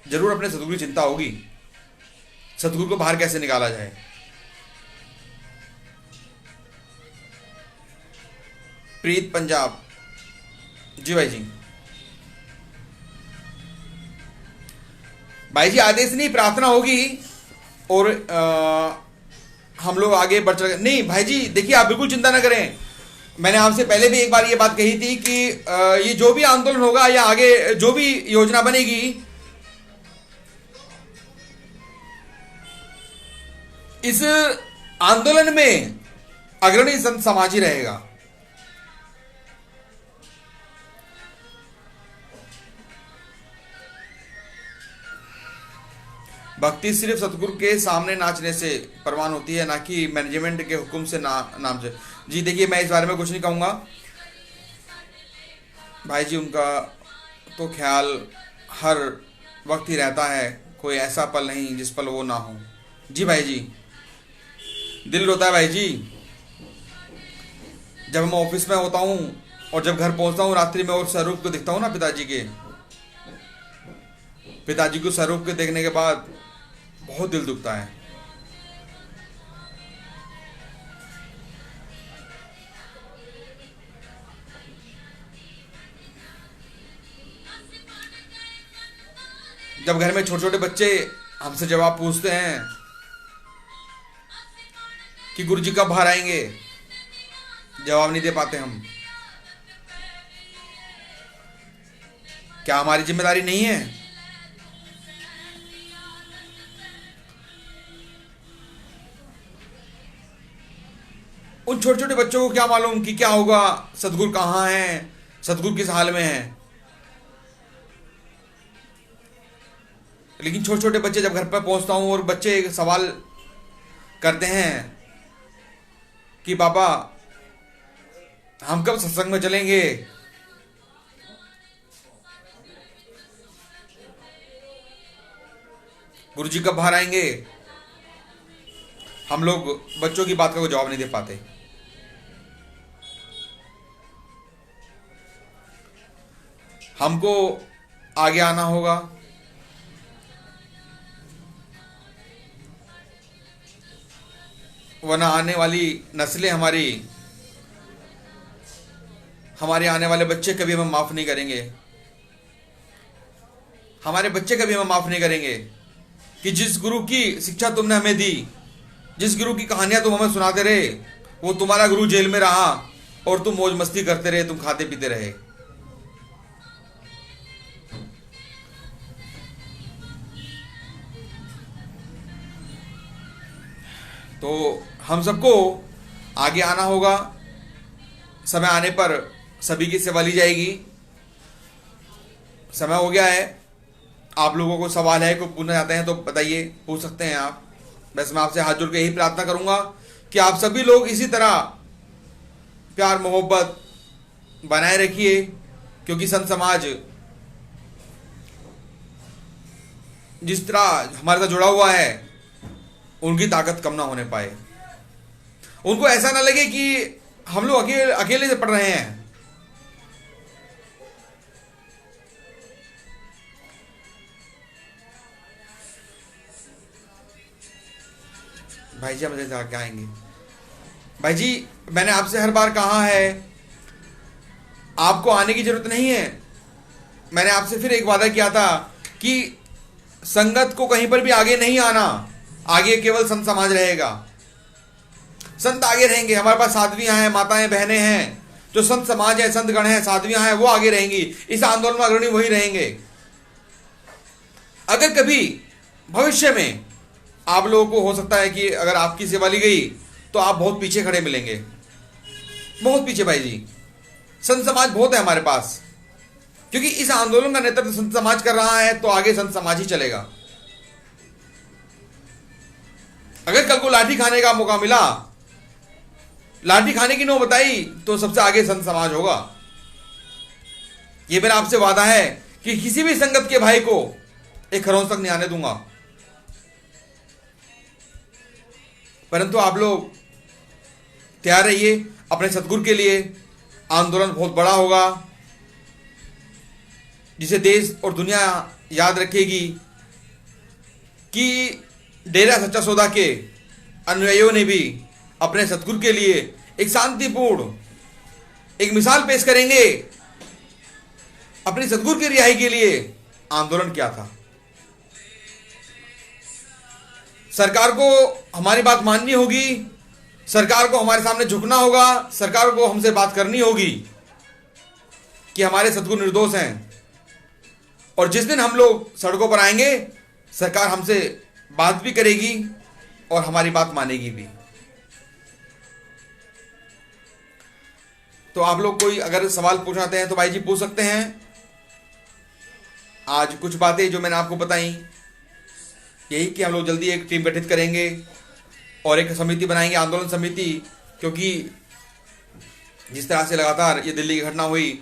जरूर अपने सदगुरु की चिंता होगी, सदगुरु को बाहर कैसे निकाला जाए। प्रीत पंजाब जी भाई जी। भाई जी आदेश नहीं, प्रार्थना होगी और हम लोग आगे बढ़ चले। नहीं भाई जी देखिए, आप बिल्कुल चिंता ना करें। मैंने आपसे पहले भी एक बार ये बात कही थी कि ये जो भी आंदोलन होगा या आगे जो भी योजना बनेगी, इस आंदोलन में अग्रणी संत समाज ही रहेगा। भक्ति सिर्फ सतगुरु के सामने नाचने से प्रमाण होती है, ना कि मैनेजमेंट के हुक्म से नाम से। जी देखिए, मैं इस बारे में कुछ नहीं कहूँगा भाई जी, उनका तो ख्याल हर वक्त ही रहता है, कोई ऐसा पल नहीं जिस पल वो ना हो। जी भाई जी, दिल रोता है भाई जी जब मैं ऑफिस में होता हूँ और जब घर पहुँचता हूँ रात्रि में और स्वरूप को दिखता हूँ ना पिताजी को स्वरूप के देखने के बाद बहुत दिल दुखता है। जब घर में छोटे छोटे बच्चे हमसे जवाब पूछते हैं कि गुरुजी कब बाहर आएंगे, जवाब नहीं दे पाते हम। क्या हमारी जिम्मेदारी नहीं है? उन छोटे छोटे बच्चों को क्या मालूम कि क्या होगा, सदगुरु कहाँ हैं, सदगुरु किस हाल में है। लेकिन छोटे छोटे बच्चे, जब घर पर पहुंचता हूं और बच्चे सवाल करते हैं कि पापा हम कब सत्संग में चलेंगे, गुरुजी कब बाहर आएंगे, हम लोग बच्चों की बात का कोई जवाब नहीं दे पाते। हमको आगे आना होगा, वरना आने वाली नस्लें हमारे आने वाले बच्चे कभी हमें माफ नहीं करेंगे। हमारे बच्चे कभी हमें माफ नहीं करेंगे कि जिस गुरु की शिक्षा तुमने हमें दी, जिस गुरु की कहानियां तुम हमें सुनाते रहे, वो तुम्हारा गुरु जेल में रहा और तुम मौज मस्ती करते रहे, तुम खाते पीते रहे। तो हम सबको आगे आना होगा। समय आने पर सभी की सेवा ली जाएगी। समय हो गया है। आप लोगों को सवाल है, कोई पूछना चाहते हैं तो बताइए, पूछ सकते हैं आप। वैसे मैं आपसे हाथ जोड़ के यही प्रार्थना करूंगा कि आप सभी लोग इसी तरह प्यार मोहब्बत बनाए रखिए, क्योंकि संत समाज जिस तरह हमारे साथ जुड़ा हुआ है, उनकी ताकत कम ना होने पाए। उनको ऐसा ना लगे कि हम लोग अकेले से पढ़ रहे हैं। भाई जी हम क्या आएंगे। भाई जी मैंने आपसे हर बार कहा है, आपको आने की जरूरत नहीं है। मैंने आपसे फिर एक वादा किया था कि संगत को कहीं पर भी आगे नहीं आना, आगे केवल संत समाज रहेगा। संत आगे रहेंगे, हमारे पास साध्वियां हैं, माताएं बहनें हैं, जो संत समाज है, संत गण है, साध्वियां हैं, वो आगे रहेंगी। इस आंदोलन में अग्रणी वही रहेंगे। अगर कभी भविष्य में आप लोगों को हो सकता है कि अगर आपकी सेवा ली गई तो आप बहुत पीछे खड़े मिलेंगे, बहुत पीछे भाई जी। संत समाज बहुत है हमारे पास, क्योंकि इस आंदोलन का नेतृत्व संत समाज कर रहा है, तो आगे संत समाज ही चलेगा। अगर कल को लाठी खाने का मौका मिला, लाठी खाने की नौबत आई, तो सबसे आगे संत समाज होगा। यह मेरा आपसे वादा है कि किसी भी संगत के भाई को एक खरोंच तक नहीं आने दूंगा। परंतु आप लोग तैयार रहिए अपने सतगुरु के लिए। आंदोलन बहुत बड़ा होगा जिसे देश और दुनिया याद रखेगी कि डेरा सच्चा सौदा के अनुयायियों ने भी अपने सतगुरु के लिए एक शांतिपूर्ण एक मिसाल पेश करेंगे। अपनी सतगुरु की रिहाई के लिए आंदोलन किया था। सरकार को हमारी बात माननी होगी, सरकार को हमारे सामने झुकना होगा, सरकार को हमसे बात करनी होगी कि हमारे सतगुरु निर्दोष हैं। और जिस दिन हम लोग सड़कों पर आएंगे, सरकार हमसे बात भी करेगी और हमारी बात मानेगी भी। तो आप लोग कोई अगर सवाल पूछना चाहते हैं तो भाई जी पूछ सकते हैं। आज कुछ बातें जो मैंने आपको बताई, यही कि हम लोग जल्दी एक टीम गठित करेंगे और एक समिति बनाएंगे, आंदोलन समिति, क्योंकि जिस तरह से लगातार ये दिल्ली की घटना हुई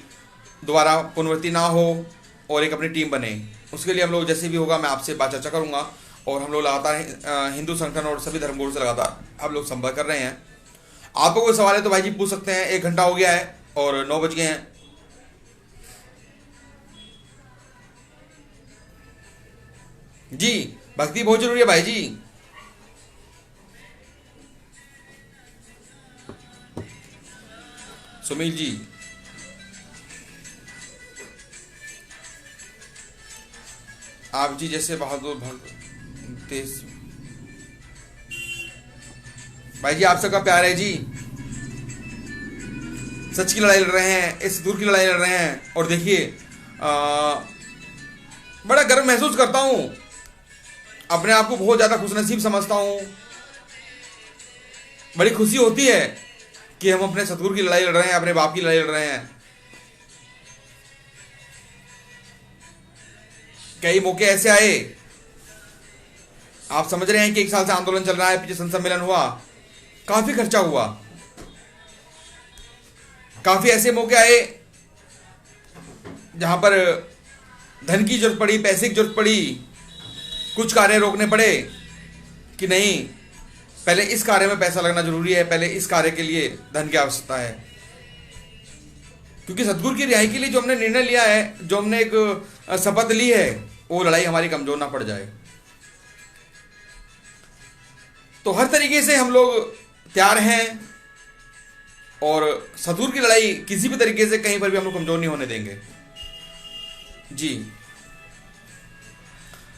दोबारा पुनरावृत्ति ना हो और एक अपनी टीम बने। उसके लिए हम लोग जैसे भी होगा मैं आपसे बात चर्चा करूंगा। और हम लोग लगातार हिंदू संगठन और सभी धर्मगुरु से लगातार हम लोग संपर्क कर रहे हैं। आपको कोई सवाल है तो भाई जी पूछ सकते हैं। 1 घंटा हो गया है और 9 बज गए हैं। जी भक्ति बहुत जरूरी है भाई जी। सुनील जी, आप जी जैसे बहादुर भक्त तेज भाई जी, आप सबका प्यार है जी। सच की लड़ाई लड़ रहे हैं, इस दूर की लड़ाई लड़ रहे हैं। और देखिए बड़ा गर्व महसूस करता हूं, अपने आप को बहुत ज्यादा खुशनसीब समझता हूं। बड़ी खुशी होती है कि हम अपने सतगुरु की लड़ाई लड़ रहे हैं, अपने बाप की लड़ाई लड़ रहे हैं। कई मौके ऐसे आए, आप समझ रहे हैं कि 1 साल से आंदोलन चल रहा है, पीछे संत सम्मेलन हुआ, काफी खर्चा हुआ। काफी ऐसे मौके आए जहां पर धन की जरूरत पड़ी, पैसे की जरूरत पड़ी, कुछ कार्य रोकने पड़े कि नहीं, पहले इस कार्य में पैसा लगना जरूरी है, पहले इस कार्य के लिए धन की आवश्यकता है। क्योंकि सतगुरु की रिहाई के लिए जो हमने निर्णय लिया है, जो हमने एक शपथ ली है, वो लड़ाई हमारी कमजोर ना पड़ जाए। तो हर तरीके से हम लोग तैयार हैं और सतगुरु की लड़ाई किसी भी तरीके से कहीं पर भी हम लोग कमजोर नहीं होने देंगे जी।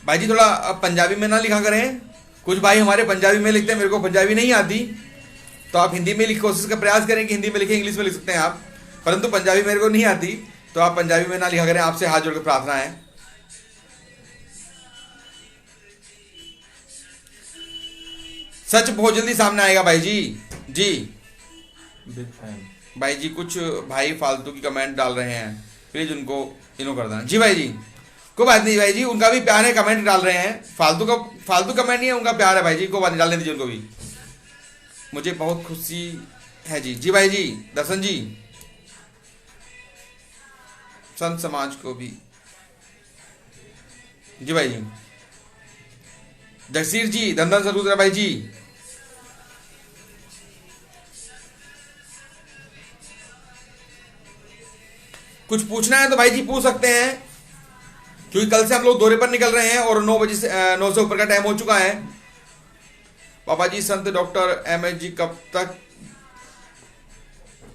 भाई जी थोड़ा पंजाबी में ना लिखा करें, कुछ भाई हमारे पंजाबी में लिखते हैं, मेरे को पंजाबी नहीं आती, तो आप हिंदी में लिख कोशिश का प्रयास करें कि हिंदी में लिखें, इंग्लिश में लिख सकते हैं आप, परंतु पंजाबी मेरे को नहीं आती, तो आप पंजाबी में ना लिखा करें। आपसे हाथ जोड़कर प्रार्थना है। सच बहुत जल्दी सामने आएगा भाई जी। जी भाई जी, कुछ भाई फालतू की कमेंट डाल रहे हैं, प्लीज उनको इनो कर देना। जी भाई जी, कोई बात नहीं भाई जी, उनका भी प्यार है, कमेंट डाल रहे हैं, फालतू कमेंट नहीं है, उनका प्यार है भाई जी, कोई बात नहीं, डालने दीजिए उनको भी, मुझे बहुत खुशी है जी। जी भाई जी, दर्शन जी, संत समाज को भी। जी भाई जी, जगसीर जी, धन सरूद्रा भाई जी, कुछ पूछना है तो भाई जी पूछ सकते हैं, क्योंकि कल से हम लोग दौरे पर निकल रहे हैं और 9 बजे से 9 से ऊपर का टाइम हो चुका है। पापा जी संत डॉक्टर MS जी कब तक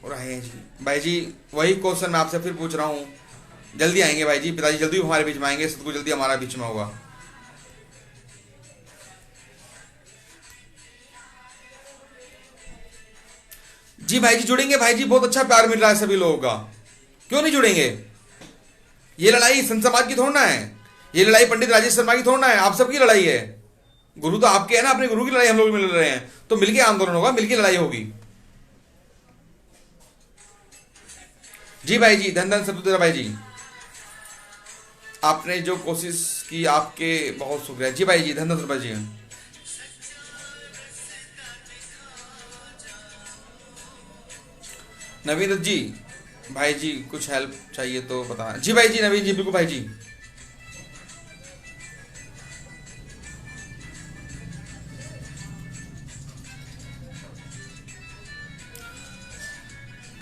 रहे जी? भाई जी वही क्वेश्चन मैं आपसे फिर पूछ रहा हूँ, जल्दी आएंगे भाई जी, पिताजी जल्दी हमारे बीच में आएंगे, सतगुरु जल्दी हमारा बीच में होगा। जी भाई जी जुड़ेंगे भाई जी, बहुत अच्छा प्यार मिल रहा है सभी लोगों का, क्यों नहीं जुड़ेंगे? ये लड़ाई संत समाज की थोड़ा ना है, ये लड़ाई पंडित राजेश शर्मा की थोड़ा ना है, आप सबकी लड़ाई है। गुरु तो आपके है ना, अपने गुरु की लड़ाई हम लोग मिल रहे हैं, तो मिलके आंदोलन होगा, मिलके लड़ाई होगी। जी भाई जी, धन धन सतुद्रा भाई जी, आपने जो कोशिश की आपके बहुत शुक्रिया। जी भाई जी, धन धन सतुद्रा जी। नवीन दत्त जी, भाई जी कुछ हेल्प चाहिए तो बताना। जी भाई जी, नवीन जी बिल्कुल भाई जी।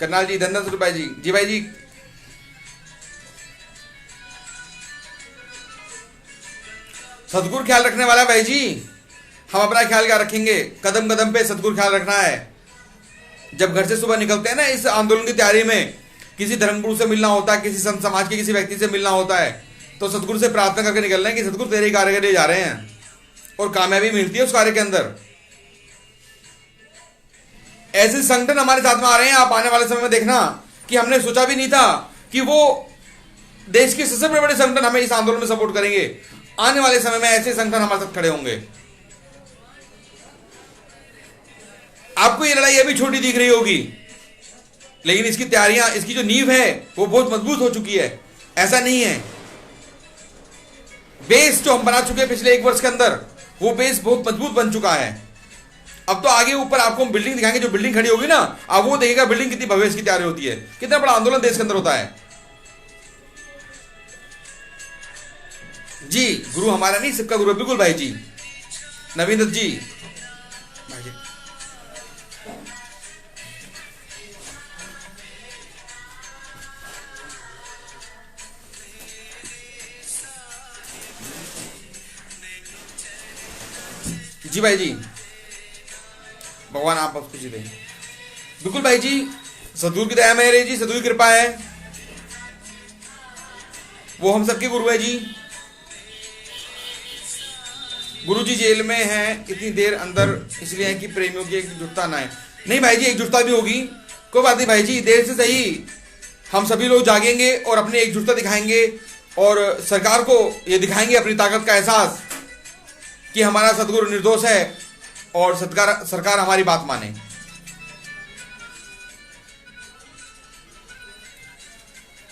करनाल जी, धन्यवाद स्वरूप भाई जी। जी भाई जी, सदगुरु ख्याल रखने वाला भाई जी, हम अपना ख्याल क्या रखेंगे, कदम कदम पे सदगुरु ख्याल रखना है। जब घर से सुबह निकलते हैं ना इस आंदोलन की तैयारी में, किसी धर्मगुरु से मिलना होता है, किसी संत समाज के किसी व्यक्ति से मिलना होता है, तो सदगुरु से प्रार्थना करके निकलना है कि सदगुरु तेरे ही कार्य के लिए जा रहे हैं, और कामयाबी मिलती है उस कार्य के अंदर। ऐसे संगठन हमारे साथ में आ रहे हैं, आप आने वाले समय में देखना कि हमने सोचा भी नहीं था कि वो देश के सबसे बड़े बड़े संगठन हमें इस आंदोलन में सपोर्ट करेंगे। आने वाले समय में ऐसे संगठन हमारे साथ खड़े होंगे। आपको ये लड़ाई अभी छोटी दिख रही होगी, लेकिन इसकी तैयारियां, इसकी जो नींव है वो बहुत मजबूत हो चुकी है। ऐसा नहीं है, बेस जो हम बना चुके हैं पिछले 1 वर्ष के अंदर, वो बेस बहुत मजबूत बन चुका है। अब तो आगे ऊपर आपको हम बिल्डिंग दिखाएंगे, जो बिल्डिंग खड़ी होगी ना, आप वो देखिएगा बिल्डिंग कितनी भव्य इसकी तैयारी होती है, कितना बड़ा आंदोलन देश के अंदर होता है। जी, गुरु हमारा नहीं सबका गुरु, बिल्कुल भाई जी। नवीन दत्त जी, भाई जी, जी भाई जी, भगवान आप खुशी दें। बिल्कुल भाई जी, सदगुरु की दया मेरे जी, सदगुरु की कृपा है, वो हम सबके गुरु है जी। गुरु जी जेल में हैं इतनी देर अंदर, इसलिए है कि प्रेमियों की एकजुटता ना है। नहीं भाई जी, एकजुटता भी होगी, कोई बात नहीं भाई जी, देर से सही हम सभी लोग जागेंगे और अपनी एकजुटता दिखाएंगे, और सरकार को ये दिखाएंगे अपनी ताकत का एहसास कि हमारा सदगुरु निर्दोष है, और सरकार हमारी बात माने।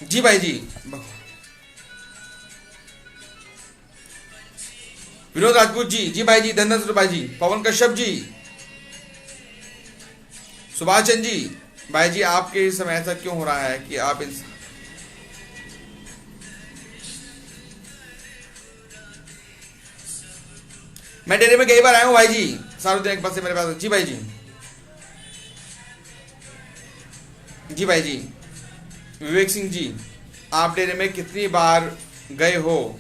जी भाई जी, विनोद राजपूत जी, जी भाई जी, धन्यवाद भाई जी। पवन कश्यप जी, सुभाष चंद जी, भाई जी आपके इस समय ऐसा क्यों हो रहा है कि आप इन, मैं डेरे में कई बार आया हूं भाई जी, सार्वजनिक बस से मेरे पास। जी भाई जी, जी भाई जी। विवेक सिंह जी, आप डेरे में कितनी बार गए हो?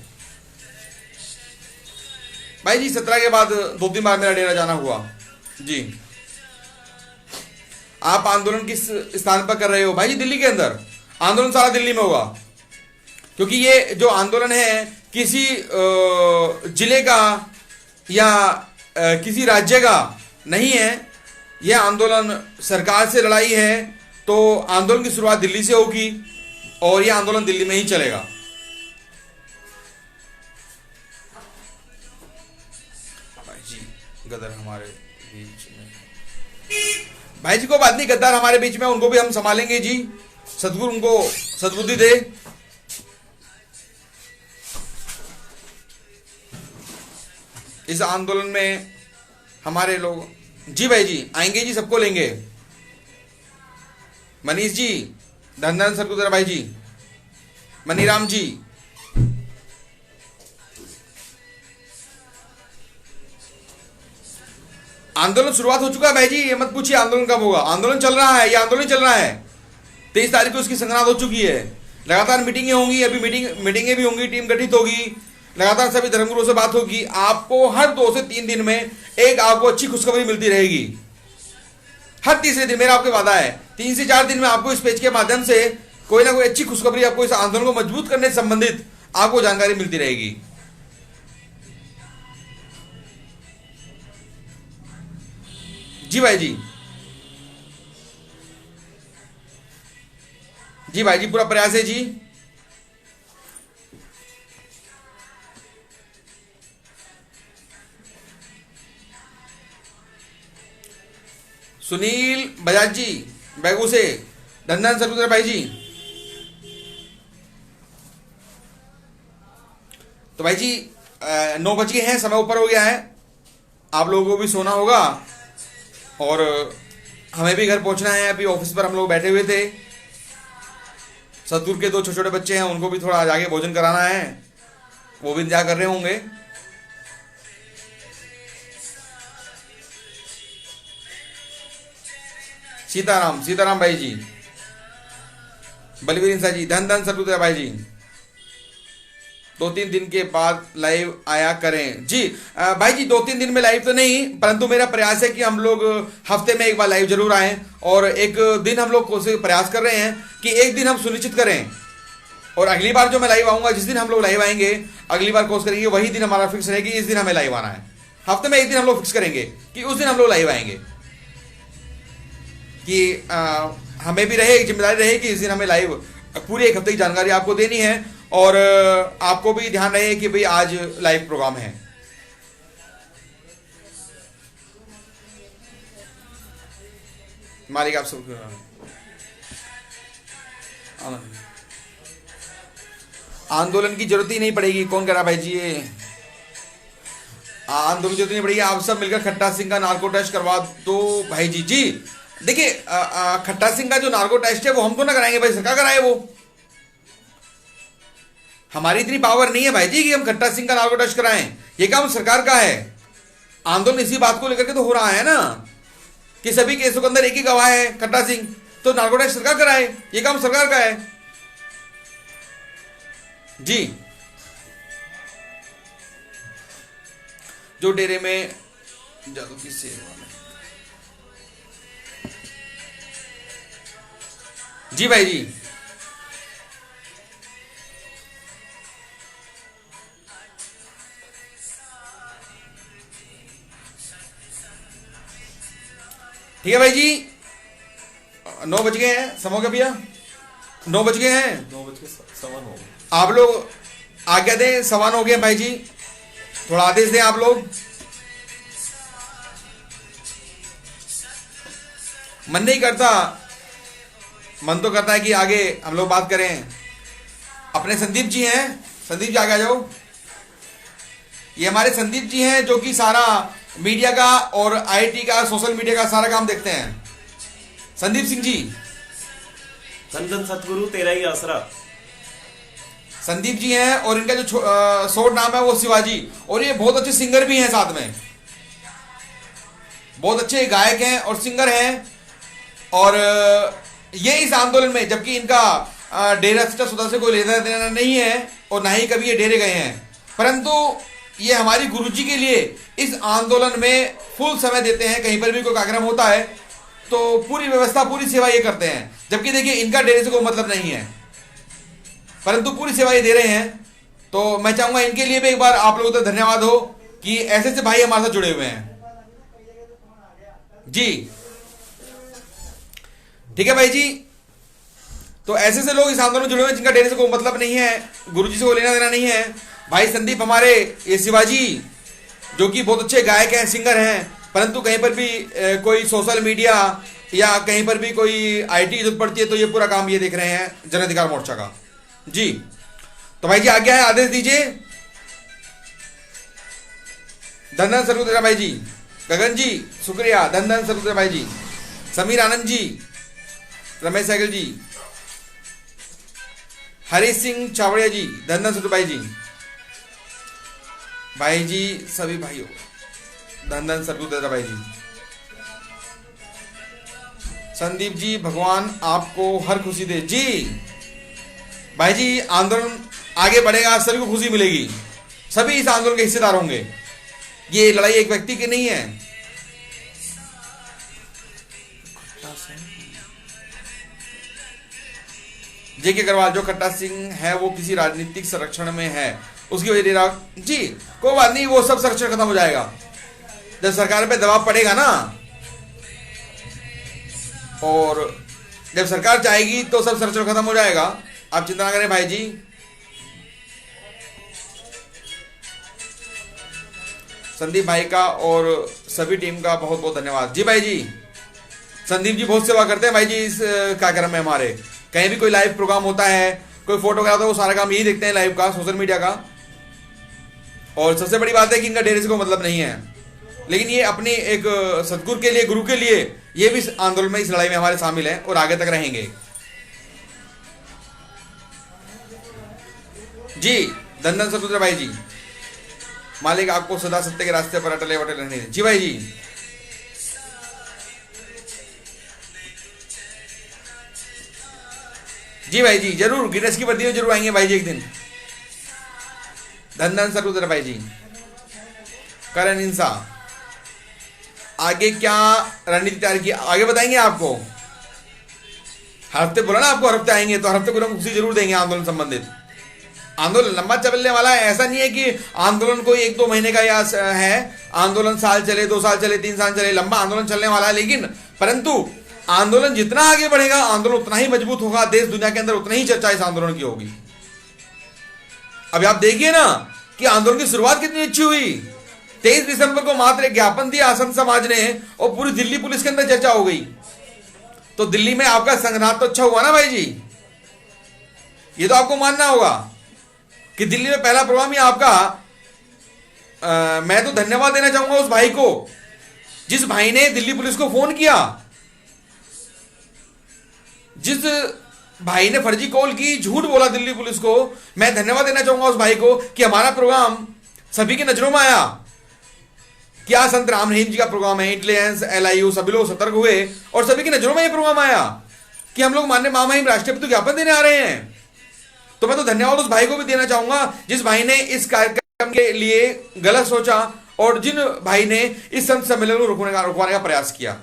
भाई जी 17 के बाद 2-3 बार मेरा डेरा जाना हुआ जी। आप आंदोलन किस स्थान पर कर रहे हो? भाई जी दिल्ली के अंदर, आंदोलन सारा दिल्ली में होगा, क्योंकि ये जो आंदोलन है किसी जिले का या किसी राज्य का नहीं है, यह आंदोलन सरकार से लड़ाई है, तो आंदोलन की शुरुआत दिल्ली से होगी और यह आंदोलन दिल्ली में ही चलेगा। भाई जी गदर हमारे बीच में, भाई जी को बात नहीं, गद्दार हमारे बीच में, उनको भी हम संभालेंगे जी, सदगुरु उनको सद्बुद्धि दे। इस आंदोलन में हमारे लोग, जी भाई जी आएंगे जी, सबको लेंगे। मनीष जी, धनधन सरकुदरा भाई जी, मनीराम जी, आंदोलन शुरुआत हो चुका है भाई जी, ये मत पूछिए आंदोलन कब होगा, आंदोलन चल रहा है, ये आंदोलन चल रहा है। 23 तारीख को उसकी संक्रांत हो चुकी है, लगातार मीटिंगें होंगी, अभी मीटिंगें भी होंगी, टीम गठित होगी, लगातार सभी धर्मगुरुओं से बात होगी। आपको हर 2 से 3 दिन में एक आपको अच्छी खुशखबरी मिलती रहेगी, हर तीसरे दिन, मेरा आपके वादा है 3 से 4 दिन में आपको इस पेज के माध्यम से कोई ना कोई अच्छी खुशखबरी, आपको इस आंदोलन को मजबूत करने से संबंधित आपको जानकारी मिलती रहेगी। जी भाई जी, जी भाई जी पूरा प्रयास है जी। सुनील बजाज जी बैगू से, धन्यवाद सरकुदर भाई जी। तो भाई जी 9 बज गए हैं, समय ऊपर हो गया है, आप लोगों को भी सोना होगा और हमें भी घर पहुंचना है। अभी ऑफिस पर हम लोग बैठे हुए थे, सतगुरु के 2 छोटे छोटे बच्चे हैं, उनको भी थोड़ा जाके भोजन कराना है, वो भी इंतजार कर रहे होंगे। सीताराम, सीताराम भाई जी, बलवीर इंसा जी, धन धन सरगुजा भाई जी, 2-3 दिन के बाद लाइव आया करें जी। भाई जी 2-3 दिन में लाइव तो नहीं, परंतु मेरा प्रयास है कि हम लोग हफ्ते में एक बार लाइव जरूर आएं, और एक दिन हम लोग कोशिश प्रयास कर रहे हैं कि एक दिन हम सुनिश्चित करें, और अगली बार जो मैं लाइव आऊंगा, जिस दिन हम लोग लाइव आएंगे अगली बार कोशिश करेंगे वही दिन हमारा फिक्स रहेगी, इस दिन हमें लाइव आना है। हफ्ते में एक दिन हम लोग फिक्स करेंगे कि उस दिन हम लोग लाइव आएंगे, कि हमें भी रहे, जिम्मेदारी रहे कि इस दिन हमें लाइव पूरे एक हफ्ते की जानकारी आपको देनी है, और आपको भी ध्यान रहे कि भाई आज लाइव प्रोग्राम है। मालिक आप सब आंदोलन की जरूरत ही नहीं पड़ेगी। कौन कह रहा भाई जी? ये आंदोलन की जरूरत नहीं पड़ेगी, आप सब मिलकर खट्टा सिंह का नार्को टेस्ट करवा दो भाई जी। जी देखिए, खट्टा सिंह का जो नार्को टेस्ट है वो हम तो ना कराएंगे भाई, सरकार कराए। वो हमारी इतनी पावर नहीं है भाई जी कि हम खट्टा सिंह का नार्को टेस्ट कराएं, ये काम सरकार का है। आंदोलन इसी बात को लेकर के तो हो रहा है ना कि सभी केसों के अंदर एक ही गवाह है खट्टा सिंह, तो नार्को टेस्ट सरकार कराए, ये काम सरकार का है जी। जो डेरे में जादू की सेवा में, जी भाई जी, ठीक है भाई जी। 9 बज गए हैं, समय हो गया भैया, 9 बज गए हैं, 9:15 हो गए। आप लोग आज्ञा दें, 9:15 हो गए भाई जी, थोड़ा आदेश दें आप लोग। मन नहीं करता, मन तो करता है कि आगे हम लोग बात करें। अपने संदीप जी हैं, संदीप जी आगे आ जाओ। ये हमारे संदीप जी हैं जो कि सारा मीडिया का और आईटी का, सोशल मीडिया का सारा काम देखते हैं। संदीप सिंह जी, धन धन सतगुरु तेरा ही आसरा। संदीप जी हैं, और इनका जो शॉर्ट नाम है वो शिवाजी, और ये बहुत अच्छे सिंगर भी हैं, साथ में बहुत अच्छे गायक हैं और सिंगर हैं। और ये इस आंदोलन में, जबकि इनका डेरा सच्चा से कोई लेना देना नहीं है और ना ही कभी ये डेरे गए हैं, परंतु ये हमारी गुरुजी के लिए इस आंदोलन में फुल समय देते हैं। कहीं पर भी कोई कार्यक्रम होता है तो पूरी व्यवस्था, पूरी सेवा ये करते हैं, जबकि देखिए इनका डेरे से कोई मतलब नहीं है, परंतु पूरी सेवा ये दे रहे हैं। तो मैं चाहूंगा इनके लिए भी एक बार आप लोगों को धन्यवाद हो कि ऐसे ऐसे भाई हमारे साथ जुड़े हुए हैं जी। ठीक है भाई जी, तो ऐसे से लोग इस आंदोलन में जुड़े हुए हैं जिनका डेरे से कोई मतलब नहीं है, गुरुजी से कोई लेना देना नहीं है। भाई संदीप हमारे, ये शिवाजी जो कि बहुत अच्छे गायक हैं, सिंगर हैं, परंतु कहीं पर भी कोई सोशल मीडिया या कहीं पर भी कोई आईटी जरूरत पड़ती है तो ये पूरा काम ये देख रहे हैं जन अधिकार मोर्चा का जी। तो भाई जी आज्ञा है, आदेश दीजिए। धन धन सरगुजा भाई जी, गगन जी शुक्रिया, धन धन सरगुजा भाई जी, समीर आनंद जी, रमेश सहगल जी, हरी सिंह चावड़िया जी, धन धन सरगुजा भाई जी, सभी भाइयों धन धन सरगुजा भाई जी। संदीप जी, भगवान आपको हर खुशी दे जी। भाई जी आंदोलन आगे बढ़ेगा, सभी को खुशी मिलेगी, सभी इस आंदोलन के हिस्सेदार होंगे। ये लड़ाई एक व्यक्ति की नहीं है। जेके अग्रवाल, जो खट्टा सिंह है वो किसी राजनीतिक संरक्षण में है, उसकी वजह जी कोई बात नहीं, वो सब संरक्षण खत्म हो जाएगा जब सरकार पे दबाव पड़ेगा ना, और जब सरकार चाहेगी तो सब संरक्षण खत्म हो जाएगा, आप चिंता ना करें भाई जी। संदीप भाई का और सभी टीम का बहुत बहुत धन्यवाद जी। भाई जी संदीप जी बहुत सेवा करते हैं भाई जी इस कार्यक्रम में। हमारे कहीं भी कोई लाइव प्रोग्राम होता है, कोई फोटोग्राफ होता है, वो सारा काम यही देखते हैं लाइव का, सोशल मीडिया का। और सबसे बड़ी बात है कि इनका डेरे से कोई मतलब नहीं है, लेकिन ये अपनी एक सदगुरु के लिए, गुरु के लिए ये भी इस आंदोलन में, इस लड़ाई में हमारे शामिल हैं और आगे तक रहेंगे जी। धन धन सतुद्र भाई जी, मालिक आपको सदा सत्य के रास्ते पर अटले वटले रहने दें जी। भाई जी जी भाई जी, जरूर गिनेस की वर्दी में जरूर आएंगे भाई जी एक दिन। धन धन सर भाई जी। करण इंसा, आगे क्या रणनीति तैयार की, आगे बताएंगे आपको। हर हफ्ते बोला ना आपको, हर हफ्ते आएंगे, तो हर हफ्ते को हम खुशी जरूर देंगे आंदोलन संबंधित। आंदोलन लंबा चलने वाला है, ऐसा नहीं है कि आंदोलन कोई 1-2 महीने का या है। आंदोलन साल चले, 2 साल चले, 3 साल चले, लंबा आंदोलन चलने वाला है। लेकिन परंतु आंदोलन जितना आगे बढ़ेगा, आंदोलन उतना ही मजबूत होगा, देश दुनिया के अंदर उतना ही चर्चा इस आंदोलन की होगी। अभी आप देखिए ना कि आंदोलन की शुरुआत कितनी अच्छी हुई। 23 दिसंबर को मात्र एक ज्ञापन दिया संत समाज ने और पूरी दिल्ली पुलिस के अंदर चर्चा हो गई। तो दिल्ली में आपका संगठन तो अच्छा हुआ ना भाई जी, ये तो आपको मानना होगा कि दिल्ली में पहला प्रोग्राम ही आपका। मैं तो धन्यवाद देना चाहूंगा उस भाई को, जिस भाई ने दिल्ली पुलिस को फोन किया, जिस भाई ने फर्जी कॉल की, झूठ बोला दिल्ली पुलिस को। मैं धन्यवाद देना चाहूंगा उस भाई को कि हमारा प्रोग्राम सभी की नजरों में आया। क्या संत राम रहीम जी का प्रोग्राम है, इंटेलिजेंस, LIU, सभी लोग सतर्क हुए और सभी की नजरों में यह प्रोग्राम आया कि हम लोग माननीय महामहिम राष्ट्रपति को ज्ञापन देने आ रहे हैं। तो मैं तो धन्यवाद उस भाई को भी देना चाहूंगा जिस भाई ने इस कार्यक्रम के लिए गलत सोचा और जिन भाई ने इस संत सम्मेलन को रुकवाने का प्रयास किया।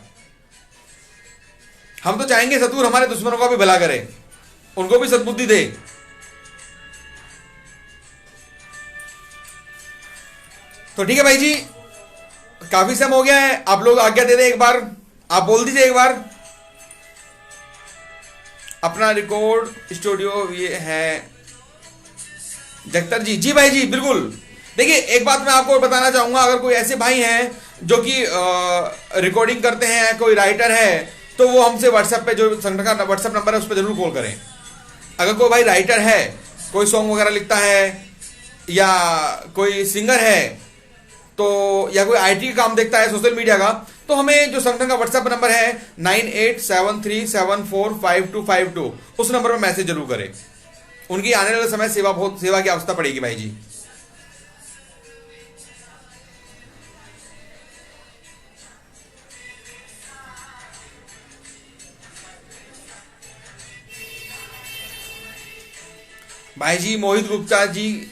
हम तो चाहेंगे सतगुरु हमारे दुश्मनों का भी भला करे, उनको भी सद्बुद्धि दे। तो ठीक है भाई जी, काफी समय हो गया है, आप लोग आज्ञा दे दें एक बार, आप बोल दीजिए एक बार अपना रिकॉर्ड स्टूडियो ये है जगतर जी। जी भाई जी बिल्कुल। देखिए एक बात मैं आपको बताना चाहूंगा, अगर कोई ऐसे भाई हैं जो कि रिकॉर्डिंग करते हैं, कोई राइटर है, तो वो हमसे व्हाट्सएप पे, जो संगठन का व्हाट्सएप नंबर है उस पर जरूर कॉल करें। अगर कोई भाई राइटर है, कोई सॉन्ग वगैरह लिखता है या कोई सिंगर है, तो या कोई IT का काम देखता है, सोशल मीडिया का, तो हमें जो संगठन का व्हाट्सएप नंबर है 9873745252, उस नंबर पर मैसेज जरूर करें। उनकी आने वाले समय सेवा की आवश्यकता पड़ेगी भाई जी। भाई जी मोहित गुप्ता जी,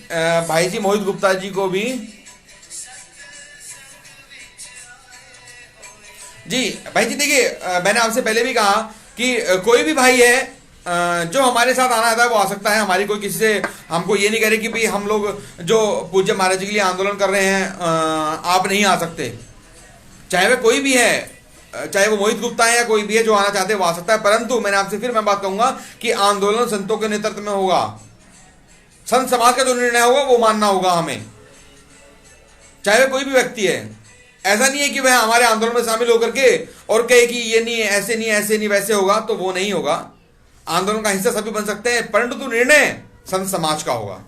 भाई जी मोहित गुप्ता जी को भी जी। भाई जी देखिए, मैंने आपसे पहले भी कहा कि कोई भी भाई है जो हमारे साथ आना था वो आ सकता है। हमारी कोई किसी से हमको ये नहीं कह रहे कि भाई हम लोग जो पूज्य महाराज जी के लिए आंदोलन कर रहे हैं आप नहीं आ सकते। चाहे वह कोई भी है, चाहे वो मोहित गुप्ता है या कोई भी है जो आना चाहते हैं वो आ सकता है। परंतु मैंने आपसे फिर मैं बात कहूंगा कि आंदोलन संतों के नेतृत्व में होगा। संत समाज का जो निर्णय होगा वो मानना होगा हमें, चाहे वह कोई भी व्यक्ति है। ऐसा नहीं है कि वह हमारे आंदोलन में शामिल होकर के और कहे कि ये नहीं, ऐसे नहीं, ऐसे नहीं, वैसे होगा, तो वो नहीं होगा। आंदोलन का हिस्सा सभी बन सकते हैं, परंतु निर्णय संत समाज का होगा।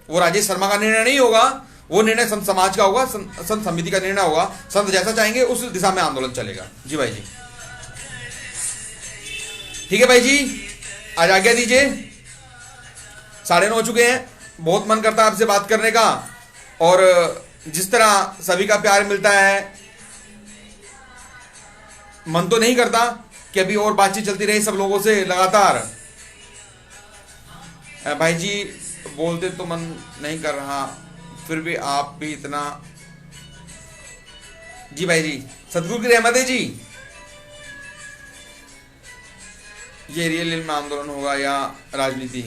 वो राजेश शर्मा का निर्णय नहीं होगा, वो निर्णय संत समाज का होगा, संत समिति का निर्णय होगा। संत जैसा चाहेंगे उस दिशा में आंदोलन चलेगा। जी भाई जी ठीक है भाई जी, आज आज्ञा दीजिए, 9:30 हो चुके हैं। बहुत मन करता है आपसे बात करने का, और जिस तरह सभी का प्यार मिलता है, मन तो नहीं करता कि अभी और बातचीत चलती रही सब लोगों से लगातार। भाई जी बोलते तो मन नहीं कर रहा, फिर भी आप भी इतना। जी भाई जी, सतगुरु की रहमत है जी। ये रियल में आंदोलन होगा या राजनीति?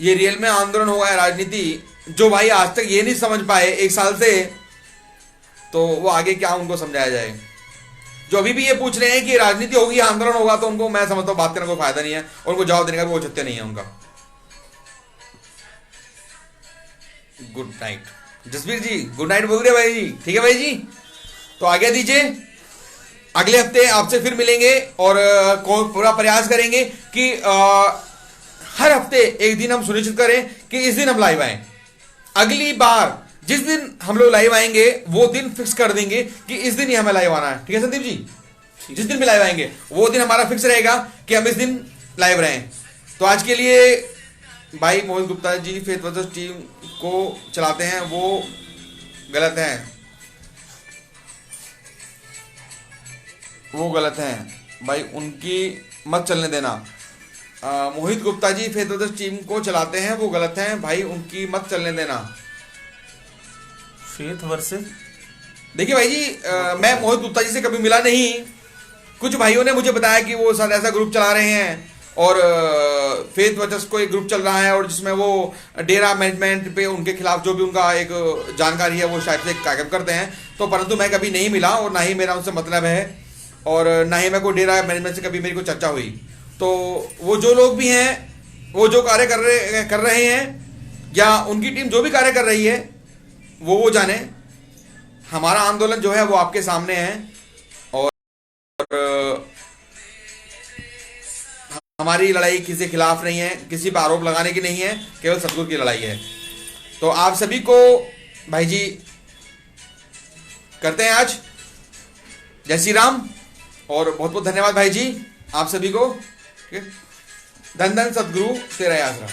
ये रियल में आंदोलन होगा या राजनीति? जो भाई आज तक ये नहीं समझ पाए 1 साल से, तो वो आगे क्या उनको समझाया जाए। जो अभी भी ये पूछ रहे हैं कि राजनीति होगी या आंदोलन होगा, तो उनको मैं समझता हूं बात करने का कोई फायदा नहीं है, और उनको जवाब देने का भी औचित्य नहीं है उनका। गुड नाइट जसवीर जी, गुड नाइट बोल रहे भाई जी। ठीक है भाई जी, तो आज्ञा दीजिए, अगले हफ्ते आपसे फिर मिलेंगे और पूरा प्रयास करेंगे कि हर हफ्ते एक दिन हम सुनिश्चित करें कि इस दिन हम लाइव आए। अगली बार जिस दिन हम लोग लाइव आएंगे वो दिन फिक्स कर देंगे कि इस दिन ही हमें लाइव आना है। ठीक है संदीप जी, जिस दिन भी लाइव आएंगे वो दिन हमारा फिक्स रहेगा कि हम इस दिन लाइव रहें। तो आज के लिए भाई मोहित Gupta ji faith versus team को चलाते हैं, वो गलत हैं, वो गलत हैं। भाई उनकी मत चलने देना। मोहित Gupta ji faith brothers team को चलाते हैं वो गलत हैं भाई, उनकी मत चलने देना। Faith versus. देखिए भाई जी, मैं मोहित गुप्ता जी से कभी मिला नहीं। कुछ भाइयों ने मुझे बताया कि वो शायद ऐसा ग्रुप चला रहे हैं और फेथ वर्सेस को एक ग्रुप चल रहा है और जिसमें वो डेरा मैनेजमेंट पे उनके खिलाफ जो भी उनका एक जानकारी है वो शायद से कायम करते हैं। तो परंतु मैं कभी नहीं मिला और ना ही मेरा उनसे मतलब है और ना ही मैं कोई डेरा मैनेजमेंट से कभी मेरी कोई चर्चा हुई। तो वो जो लोग भी हैं, वो जो कार्य कर रहे हैं या उनकी टीम जो भी कार्य कर रही है वो जाने। हमारा आंदोलन जो है वो आपके सामने है और हमारी लड़ाई किसी के खिलाफ नहीं है, किसी पर आरोप लगाने की नहीं है, केवल सतगुरु की लड़ाई है। तो आप सभी को भाई जी करते हैं आज जय श्री राम और बहुत बहुत धन्यवाद भाई जी आप सभी को। धन धन सतगुरु तेरा आसरा।